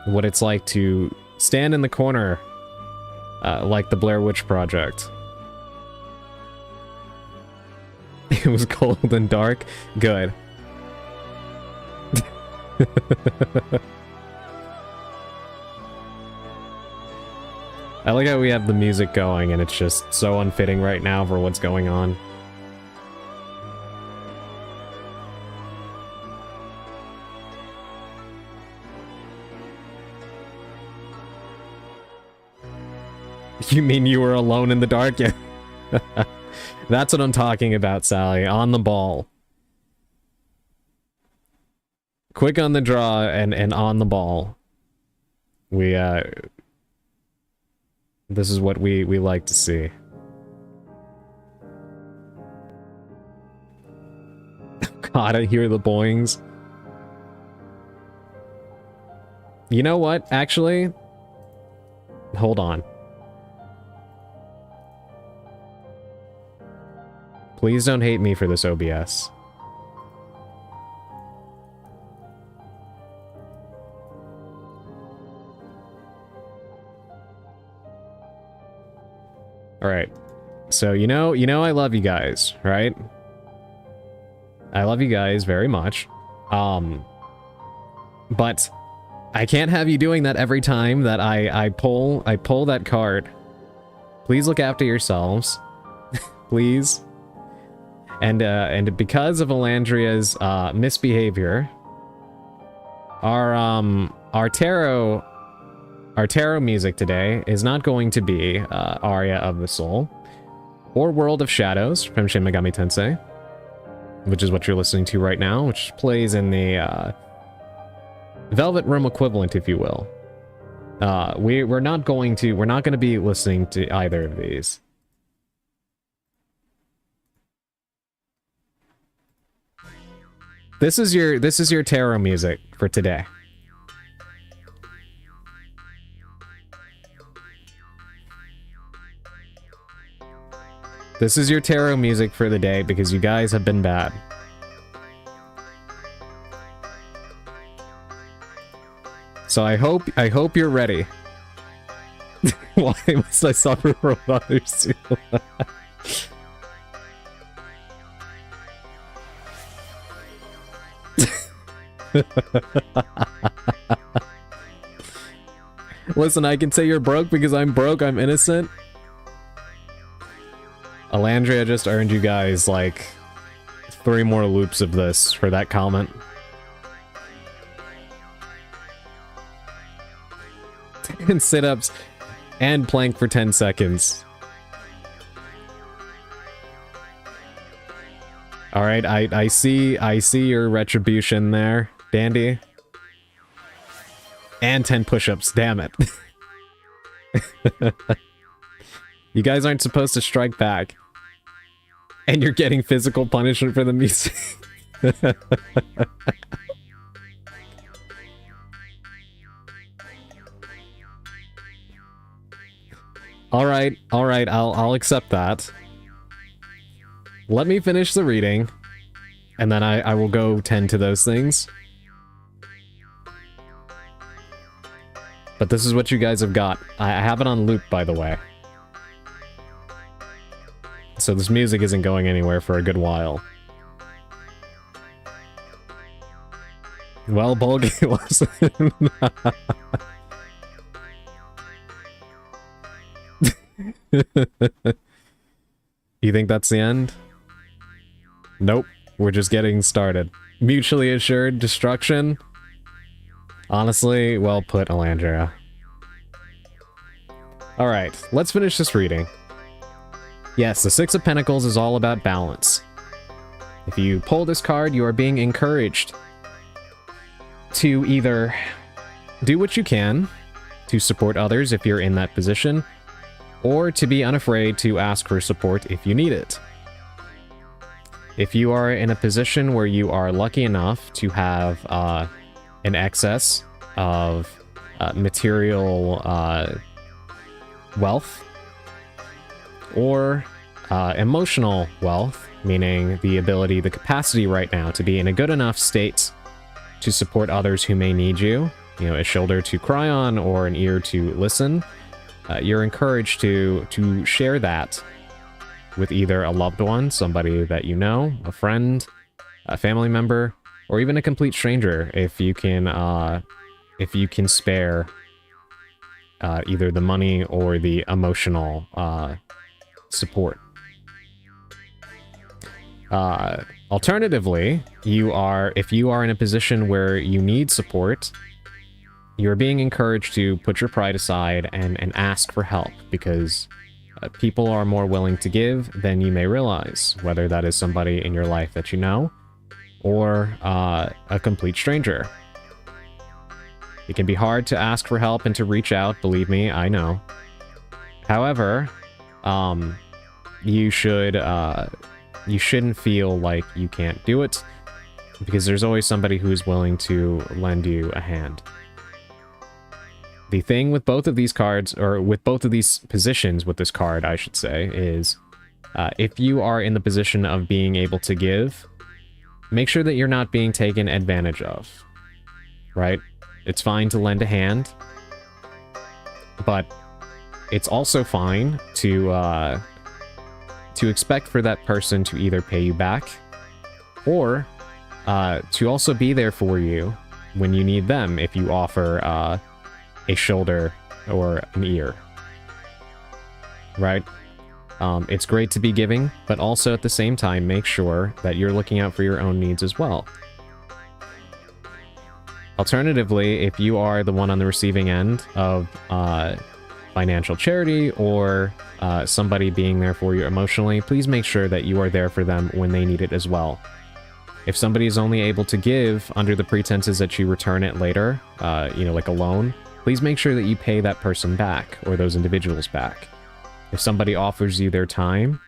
what it's like to stand in the corner like the Blair Witch Project. It was cold and dark. Good. I like how we have the music going and it's just so unfitting right now for what's going on. You mean you were alone in the dark? Yeah. That's what I'm talking about, Sally. On the ball. Quick on the draw and on the ball. This is what we like to see. God, I hear the boings. You know what? Actually, hold on. Please don't hate me for this OBS. Alright. So, you know I love you guys, right? I love you guys very much. But I can't have you doing that every time that I pull that card. Please look after yourselves. Please. And because of Alandria's misbehavior, our tarot music today is not going to be Aria of the Soul or World of Shadows from Shin Megami Tensei, which is what you're listening to right now, which plays in the Velvet Room equivalent, if you will. We're not going to be listening to either of these. This is your tarot music for today. This is your tarot music for the day because you guys have been bad. So I hope you're ready. Why must I suffer for what others do? Listen, I can say you're broke because I'm broke, I'm innocent. Alandria just earned you guys, like, 3 more loops of this for that comment. 10 sit-ups and plank for 10 seconds. Alright, I see your retribution there, Dandy. And 10 push-ups, damn it. You guys aren't supposed to strike back. And you're getting physical punishment for the music. Alright, I'll accept that. Let me finish the reading, and then I will go tend to those things. But this is what you guys have got. I have it on loop, by the way. So this music isn't going anywhere for a good while. Well, Bulgy, listen. You think that's the end? Nope. We're just getting started. Mutually assured destruction? Honestly, well put, Alandria. Alright, let's finish this reading. Yes, the Six of Pentacles is all about balance. If you pull this card, you are being encouraged to either do what you can to support others if you're in that position, or to be unafraid to ask for support if you need it. If you are in a position where you are lucky enough to have an excess of material wealth, or emotional wealth, meaning the ability, the capacity right now to be in a good enough state to support others who may need you, a shoulder to cry on or an ear to listen, you're encouraged to share that with either a loved one, somebody that you know, a friend, a family member, or even a complete stranger if you can spare either the money or the emotional support. Alternatively, if you are in a position where you need support, you're being encouraged to put your pride aside and ask for help, because people are more willing to give than you may realize, whether that is somebody in your life that you know, or a complete stranger. It can be hard to ask for help and to reach out, believe me, I know. However, you shouldn't feel like you can't do it, because there's always somebody who is willing to lend you a hand. The thing with both of these cards, or with both of these positions with this card, I should say, is if you are in the position of being able to give, make sure that you're not being taken advantage of, right? It's fine to lend a hand, but it's also fine to expect for that person to either pay you back, or to also be there for you when you need them if you offer a shoulder or an ear, right? It's great to be giving, but also at the same time, make sure that you're looking out for your own needs as well. Alternatively, if you are the one on the receiving end of financial charity or somebody being there for you emotionally, please make sure that you are there for them when they need it as well. If somebody is only able to give under the pretenses that you return it later, you know, like a loan, please make sure that you pay that person back, or those individuals back. If somebody offers you their time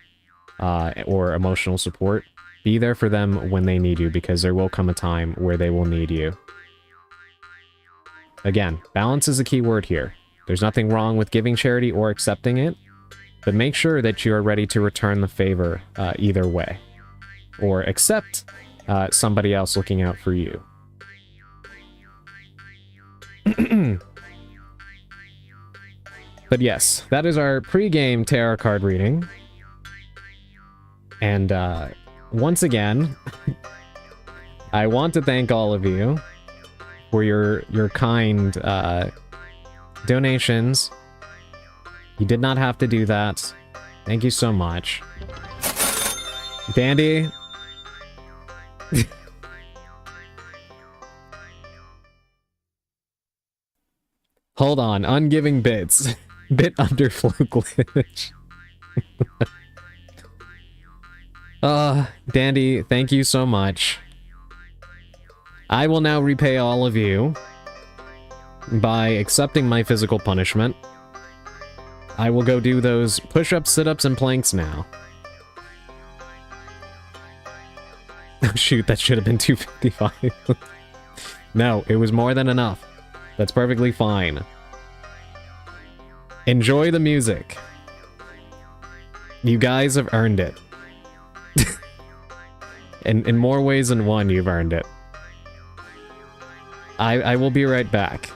or emotional support, be there for them when they need you, because there will come a time where they will need you. Again, balance is a key word here. There's nothing wrong with giving charity or accepting it, but make sure that you are ready to return the favor either way, or accept somebody else looking out for you. But yes, that is our pre-game tarot card reading. And once again, I want to thank all of you for your kind donations. You did not have to do that. Thank you so much. Dandy. Hold on, ungiving bits. Bit under flow glitch. Dandy, thank you so much. I will now repay all of you by accepting my physical punishment. I will go do those push-ups, sit-ups, and planks now. Oh shoot, that should have been 255. No, it was more than enough. That's perfectly fine. Enjoy the music. You guys have earned it. In more ways than one, you've earned it. I will be right back.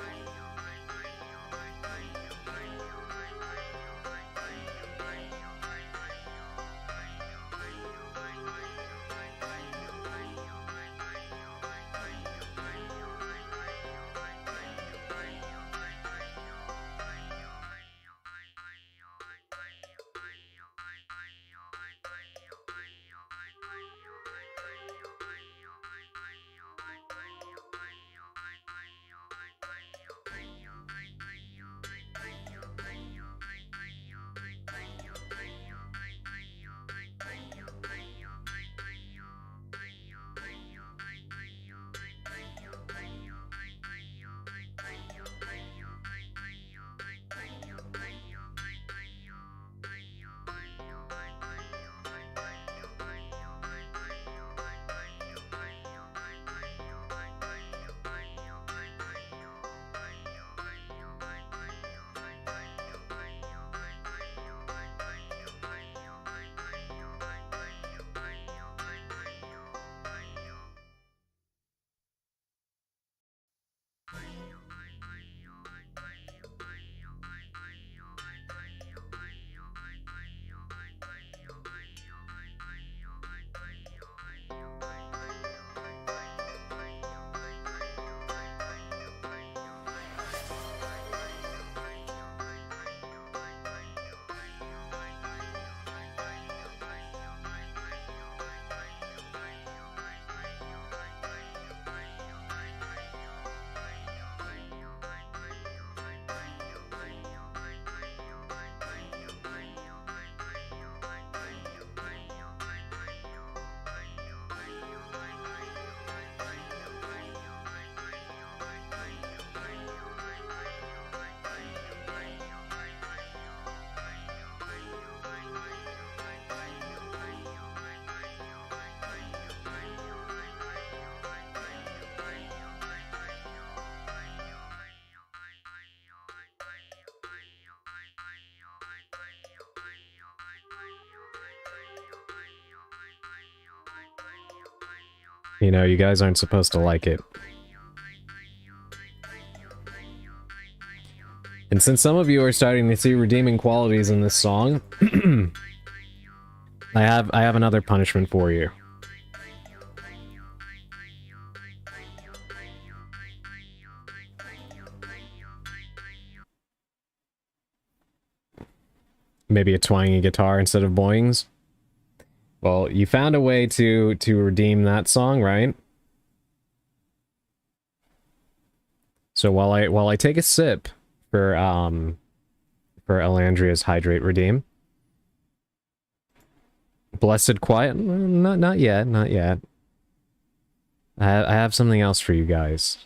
You know, you guys aren't supposed to like it. And since some of you are starting to see redeeming qualities in this song, I have another punishment for you. Maybe a twanging guitar instead of boings. Well, you found a way to redeem that song, right? So while I take a sip for Elandria's Hydrate Redeem. Blessed Quiet? Not yet, not yet. I have something else for you guys.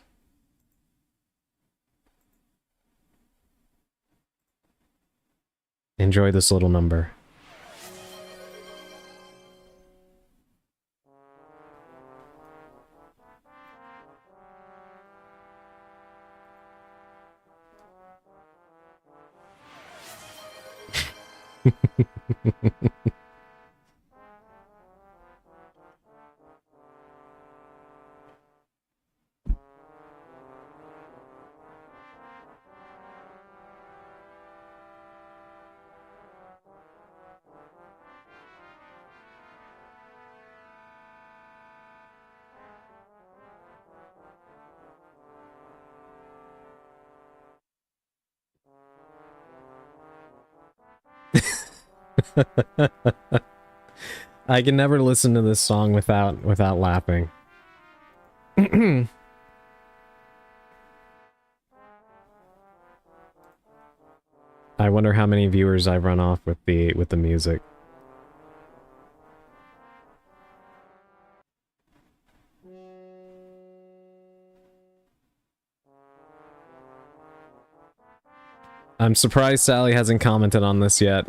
Enjoy this little number. I can never listen to this song without laughing. I wonder how many viewers I've run off with the music. I'm surprised Sally hasn't commented on this yet.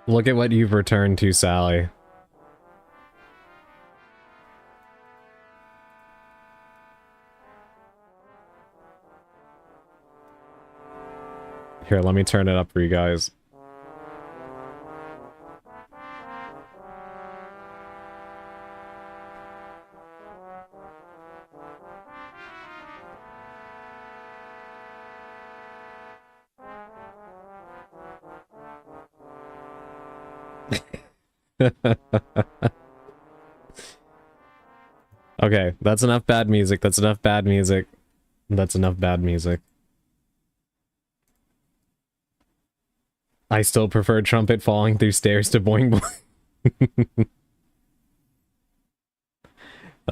Look at what you've returned to, Sally. Here, let me turn it up for you guys. Okay, that's enough bad music. That's enough bad music. That's enough bad music. I still prefer trumpet falling through stairs to boing boing.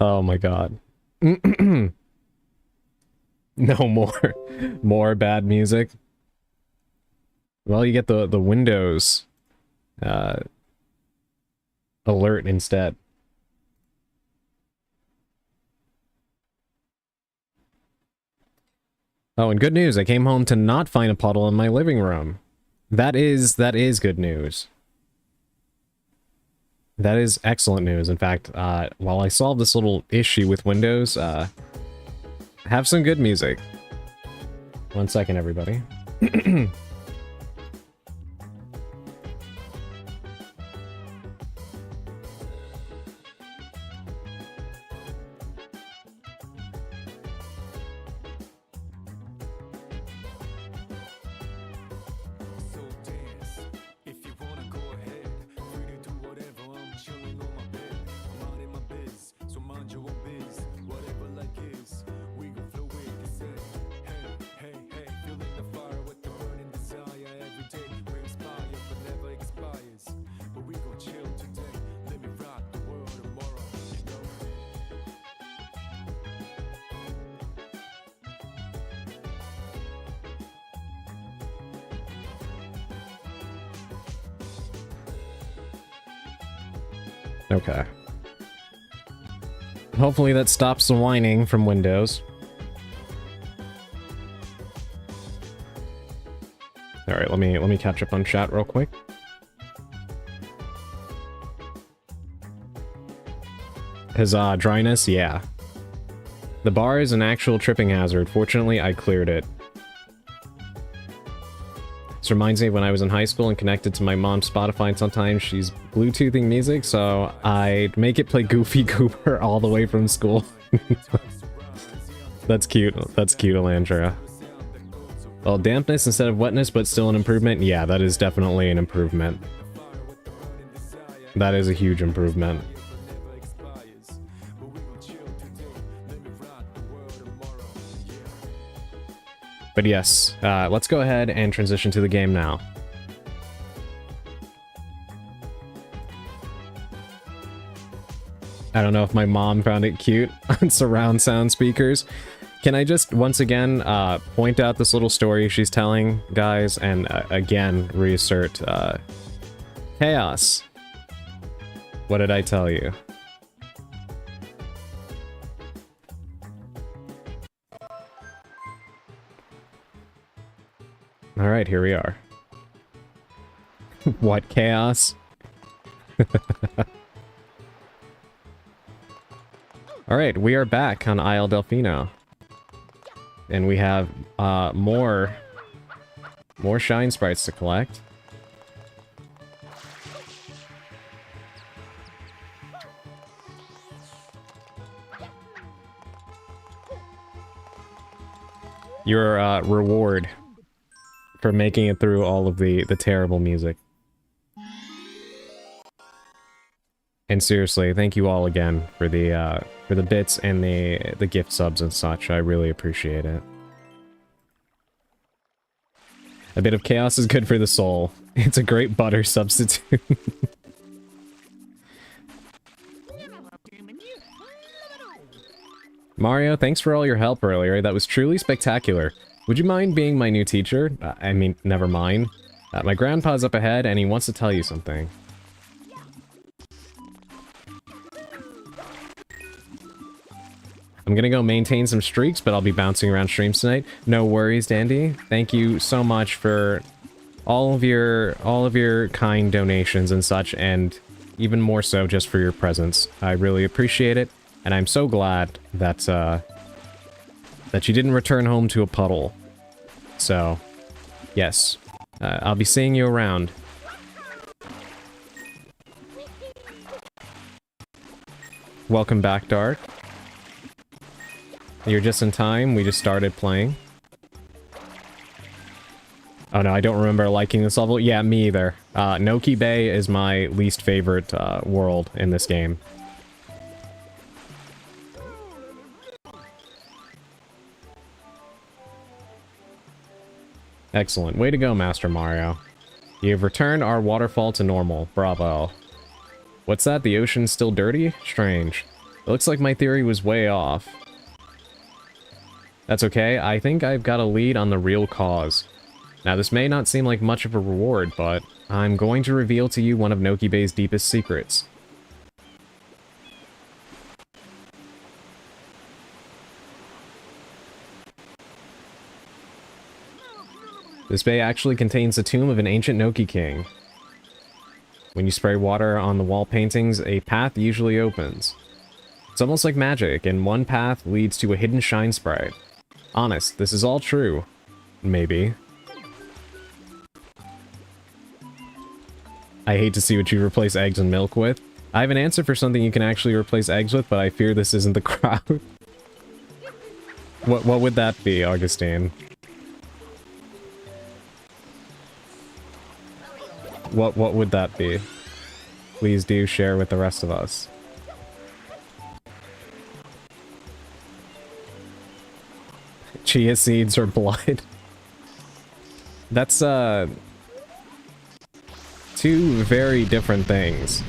Oh my god. No more bad music. Well, you get the Windows alert instead. Oh, and good news, I came home to not find a puddle in my living room. That is good news. That is excellent news. In fact, while I solve this little issue with Windows, have some good music. 1 second, everybody. Okay. Hopefully that stops the whining from Windows. Alright, let me catch up on chat real quick. Huzzah, dryness? Yeah. The bar is an actual tripping hazard. Fortunately, I cleared it. This reminds me of when I was in high school and connected to my mom's Spotify, and sometimes she's Bluetoothing music, so I'd make it play Goofy Goober all the way from school. That's cute. That's cute, Elandria. Well, dampness instead of wetness, but still an improvement? Yeah, that is definitely an improvement. That is a huge improvement. But yes, let's go ahead and transition to the game now. I don't know if my mom found it cute on surround sound speakers. Can I just, once again, point out this little story she's telling, guys, and again, reassert, Chaos. What did I tell you? Alright, here we are. What, Chaos? Alright, we are back on Isle Delfino. And we have more shine sprites to collect. Your reward for making it through all of the terrible music. And seriously, thank you all again for the bits and the gift subs and such. I really appreciate it. A bit of chaos is good for the soul. It's a great butter substitute. Mario, thanks for all your help earlier. That was truly spectacular. Would you mind being my new teacher? I mean, never mind. My grandpa's up ahead and he wants to tell you something. I'm gonna go maintain some streaks, but I'll be bouncing around streams tonight. No worries, Dandy. Thank you so much for all of your kind donations and such, and even more so just for your presence. I really appreciate it, and I'm so glad that that you didn't return home to a puddle. So, yes, I'll be seeing you around. Welcome back, Dark. You're just in time, we just started playing. Oh no, I don't remember liking this level. Yeah, me either. Noki Bay is my least favorite world in this game. Excellent. Way to go, Master Mario. You've returned our waterfall to normal. Bravo. What's that? The ocean's still dirty? Strange. It looks like my theory was way off. That's okay, I think I've got a lead on the real cause. Now this may not seem like much of a reward, but I'm going to reveal to you one of Noki Bay's deepest secrets. This bay actually contains the tomb of an ancient Noki king. When you spray water on the wall paintings, a path usually opens. It's almost like magic, and one path leads to a hidden shine sprite. Honest, this is all true. Maybe. I hate to see what you replace eggs and milk with. I have an answer for something you can actually replace eggs with, but I fear this isn't the crowd. What would that be, Augustine? What would that be? Please do share with the rest of us. Chia seeds or blood. That's, two very different things.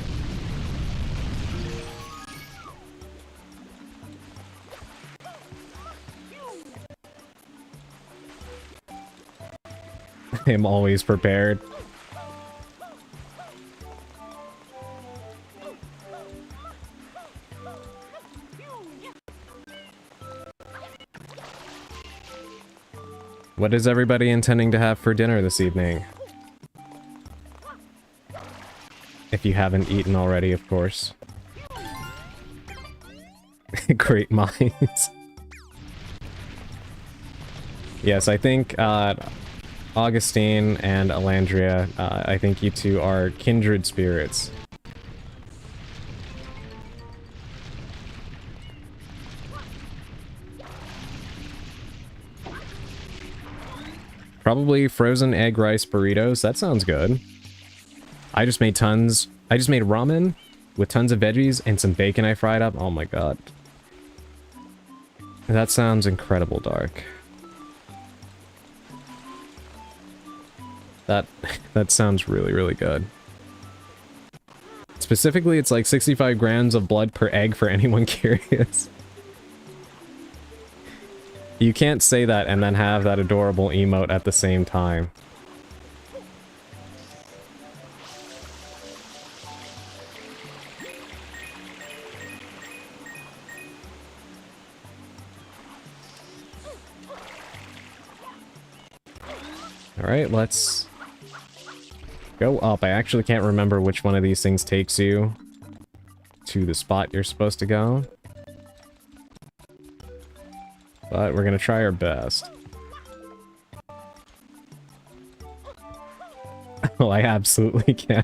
I am always prepared. What is everybody intending to have for dinner this evening? If you haven't eaten already, of course. Great minds. Yes, I think Augustine and Alandria, I think you two are kindred spirits. Probably frozen egg rice burritos. That sounds good. I just made ramen with tons of veggies and some bacon I fried up. Oh my god. That sounds incredible, Dark. That sounds really, really good. Specifically, it's like 65 grams of blood per egg for anyone curious. You can't say that and then have that adorable emote at the same time. Alright, let's go up. I actually can't remember which one of these things takes you to the spot you're supposed to go. But we're gonna try our best. Oh, I absolutely can.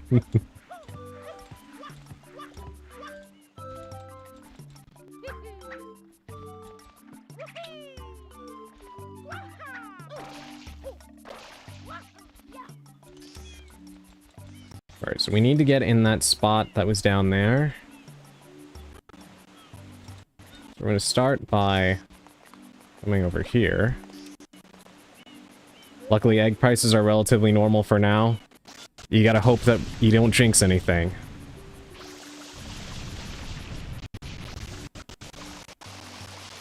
Alright, so we need to get in that spot that was down there. So we're gonna start by coming over here. Luckily, egg prices are relatively normal for now. You gotta hope that you don't jinx anything.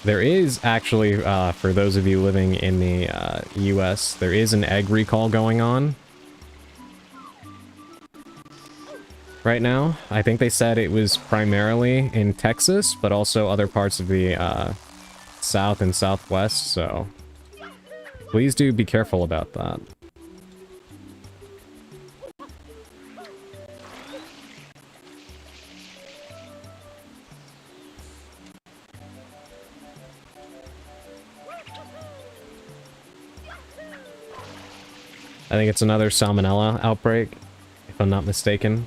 There is actually, for those of you living in the US, there is an egg recall going on right now. I think they said it was primarily in Texas, but also other parts of the South and Southwest, so please do be careful about that. I think it's another salmonella outbreak, if I'm not mistaken.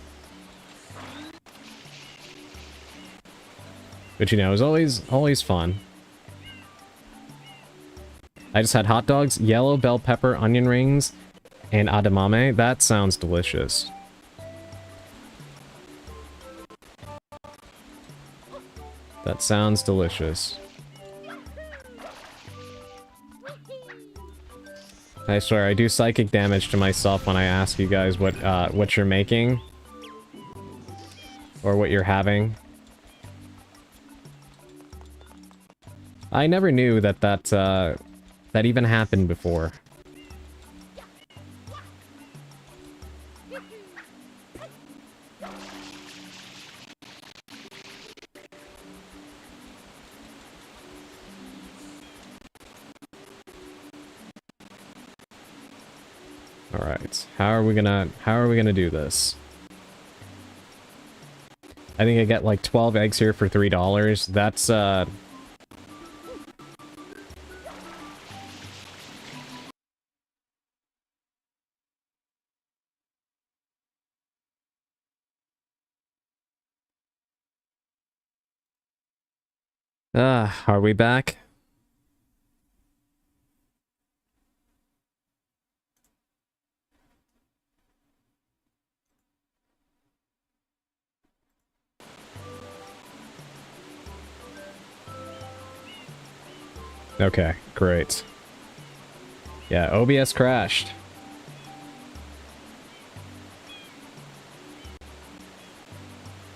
But you know, it's always fun. I just had hot dogs, yellow bell pepper, onion rings, and edamame. That sounds delicious. That sounds delicious. I swear, I do psychic damage to myself when I ask you guys what you're making. Or what you're having. I never knew that even happened before. Alright, how are we gonna do this? I think I get like 12 eggs here for $3. That's are we back? Okay, great. Yeah, OBS crashed.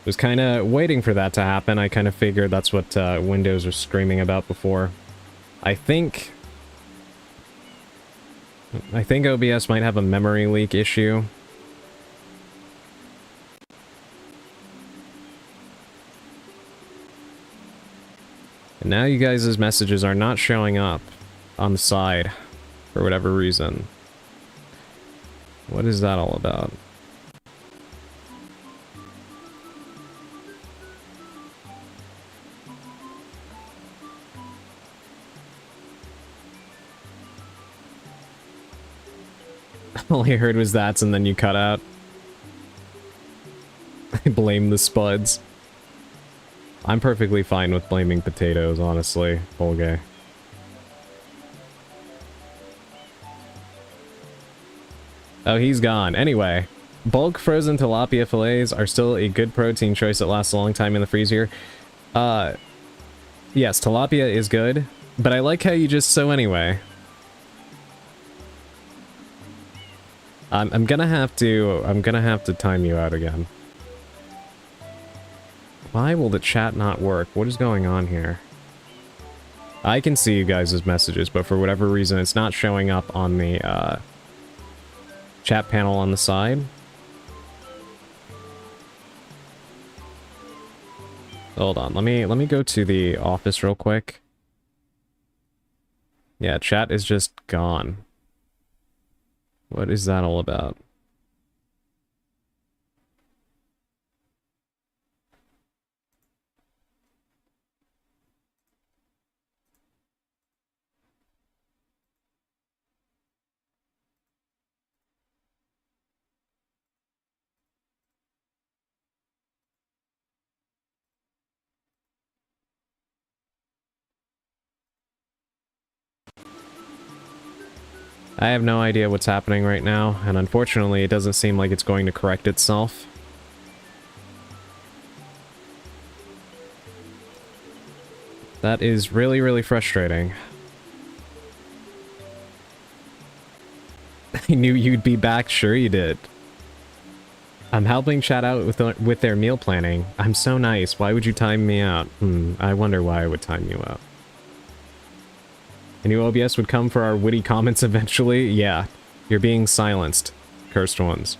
Was kind of waiting for that to happen. I kind of figured that's what Windows was screaming about before. I think OBS might have a memory leak issue. And now you guys' messages are not showing up on the side for whatever reason. What is that all about? All I heard was that, and then you cut out. I blame the spuds. I'm perfectly fine with blaming potatoes, honestly, Volgay. Oh, he's gone. Anyway, bulk frozen tilapia fillets are still a good protein choice that lasts a long time in the freezer. Yes, tilapia is good, but I like how you just so anyway. I'm gonna have to time you out again. Why will the chat not work? What is going on here? I can see you guys' messages, but for whatever reason, it's not showing up on the, chat panel on the side. Hold on, let me go to the office real quick. Yeah, chat is just gone. What is that all about? I have no idea what's happening right now, and unfortunately it doesn't seem like it's going to correct itself. That is really, really frustrating. I knew you'd be back, sure you did. I'm helping chat out with their meal planning. I'm so nice, why would you time me out? I wonder why I would time you out. A new OBS would come for our witty comments eventually? Yeah, you're being silenced, cursed ones.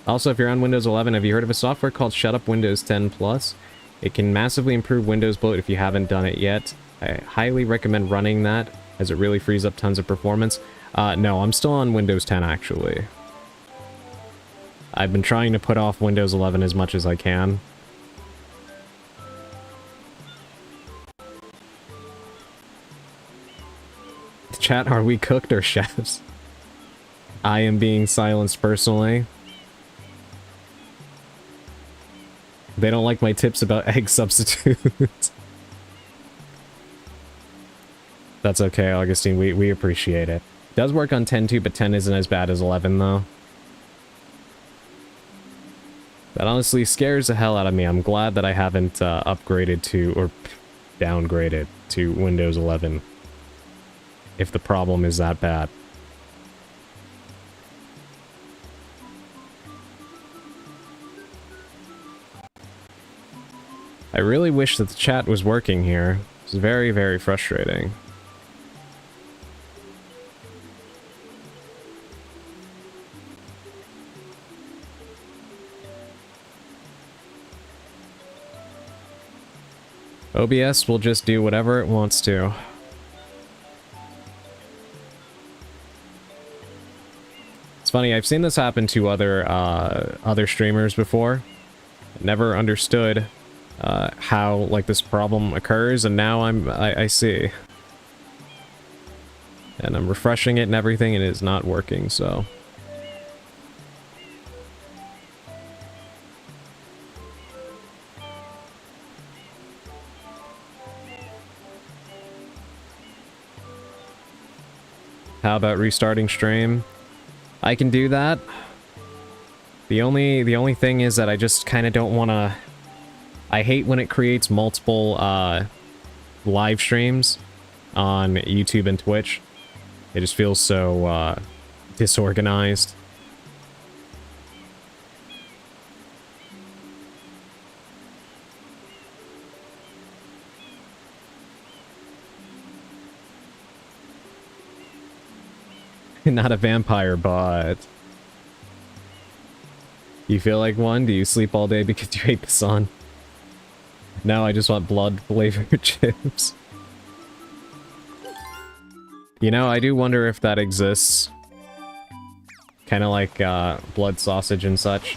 Also, if you're on Windows 11, have you heard of a software called Shut Up Windows 10 Plus? It can massively improve Windows bloat if you haven't done it yet. I highly recommend running that, as it really frees up tons of performance. No, I'm still on Windows 10 actually. I've been trying to put off Windows 11 as much as I can. Chat, are we cooked or chefs? I am being silenced personally. They don't like my tips about egg substitutes. That's okay, Augustine. We appreciate it. Does work on 10 too, but 10 isn't as bad as 11 though. That honestly scares the hell out of me. I'm glad that I haven't upgraded to, or downgraded to Windows 11. If the problem is that bad. I really wish that the chat was working here. It's very, very frustrating. OBS will just do whatever it wants to. It's funny, I've seen this happen to other streamers before. Never understood how like this problem occurs, and now I see. And I'm refreshing it and everything, and it is not working, so. How about restarting stream? I can do that. The only thing is that I just kind of don't want to. I hate when it creates multiple live streams on YouTube and Twitch. It just feels so disorganized. Not a vampire, but... You feel like one? Do you sleep all day because you hate the sun? No, I just want blood-flavored chips. You know, I do wonder if that exists. Kind of like blood sausage and such.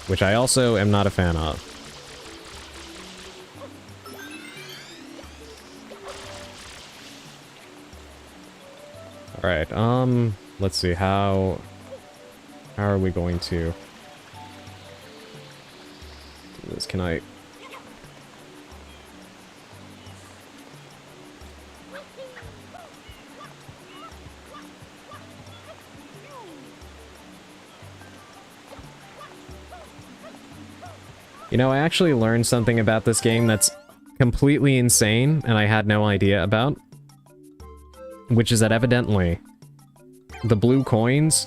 Which I also am not a fan of. Alright, let's see, how are we going to do this? Can I... You know, I actually learned something about this game that's completely insane, and I had no idea about. Which is that evidently, the blue coins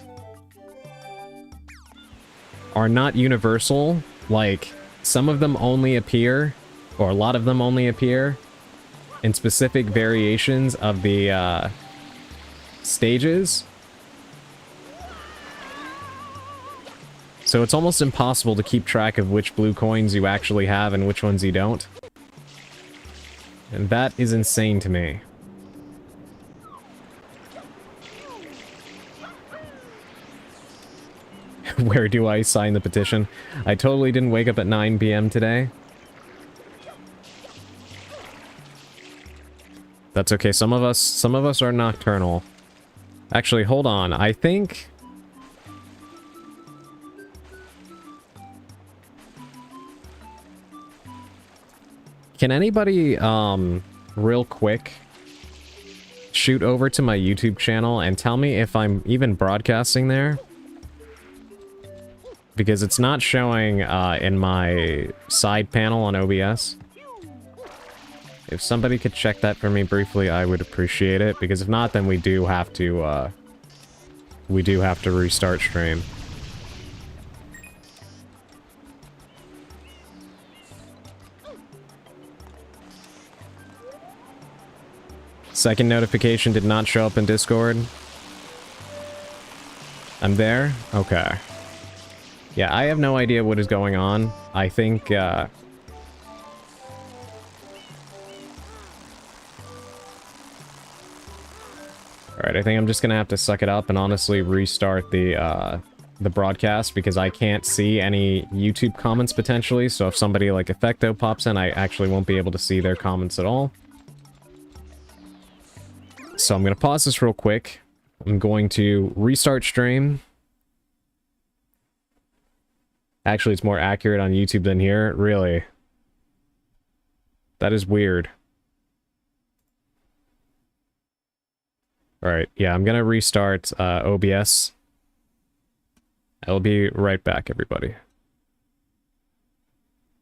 are not universal. Like, some of them only appear, or a lot of them only appear, in specific variations of the stages. So it's almost impossible to keep track of which blue coins you actually have and which ones you don't. And that is insane to me. Where do I sign the petition? I totally didn't wake up at 9 p.m. today. That's okay. Some of us are nocturnal. Actually, hold on. I think... Can anybody, real quick, shoot over to my YouTube channel and tell me if I'm even broadcasting there? Because it's not showing, in my side panel on OBS. If somebody could check that for me briefly, I would appreciate it. Because if not, then we do have to restart stream. Second notification did not show up in Discord. I'm there? Okay. Yeah, I have no idea what is going on. I think, Alright, I think I'm just gonna have to suck it up and honestly restart the broadcast because I can't see any YouTube comments potentially, so if somebody like Effecto pops in, I actually won't be able to see their comments at all. So I'm going to pause this real quick. I'm going to restart stream. Actually, it's more accurate on YouTube than here. Really. That is weird. Alright, yeah, I'm going to restart OBS. I'll be right back, everybody.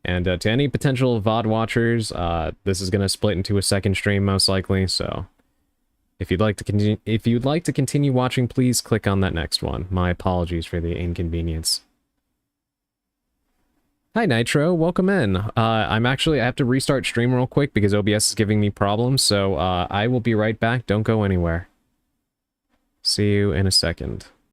And to any potential VOD watchers, this is going to split into a second stream most likely, so... If you'd like to continue watching, please click on that next one. My apologies for the inconvenience. Hi Nitro, welcome in. I have to restart stream real quick because OBS is giving me problems, so I will be right back. Don't go anywhere. See you in a second.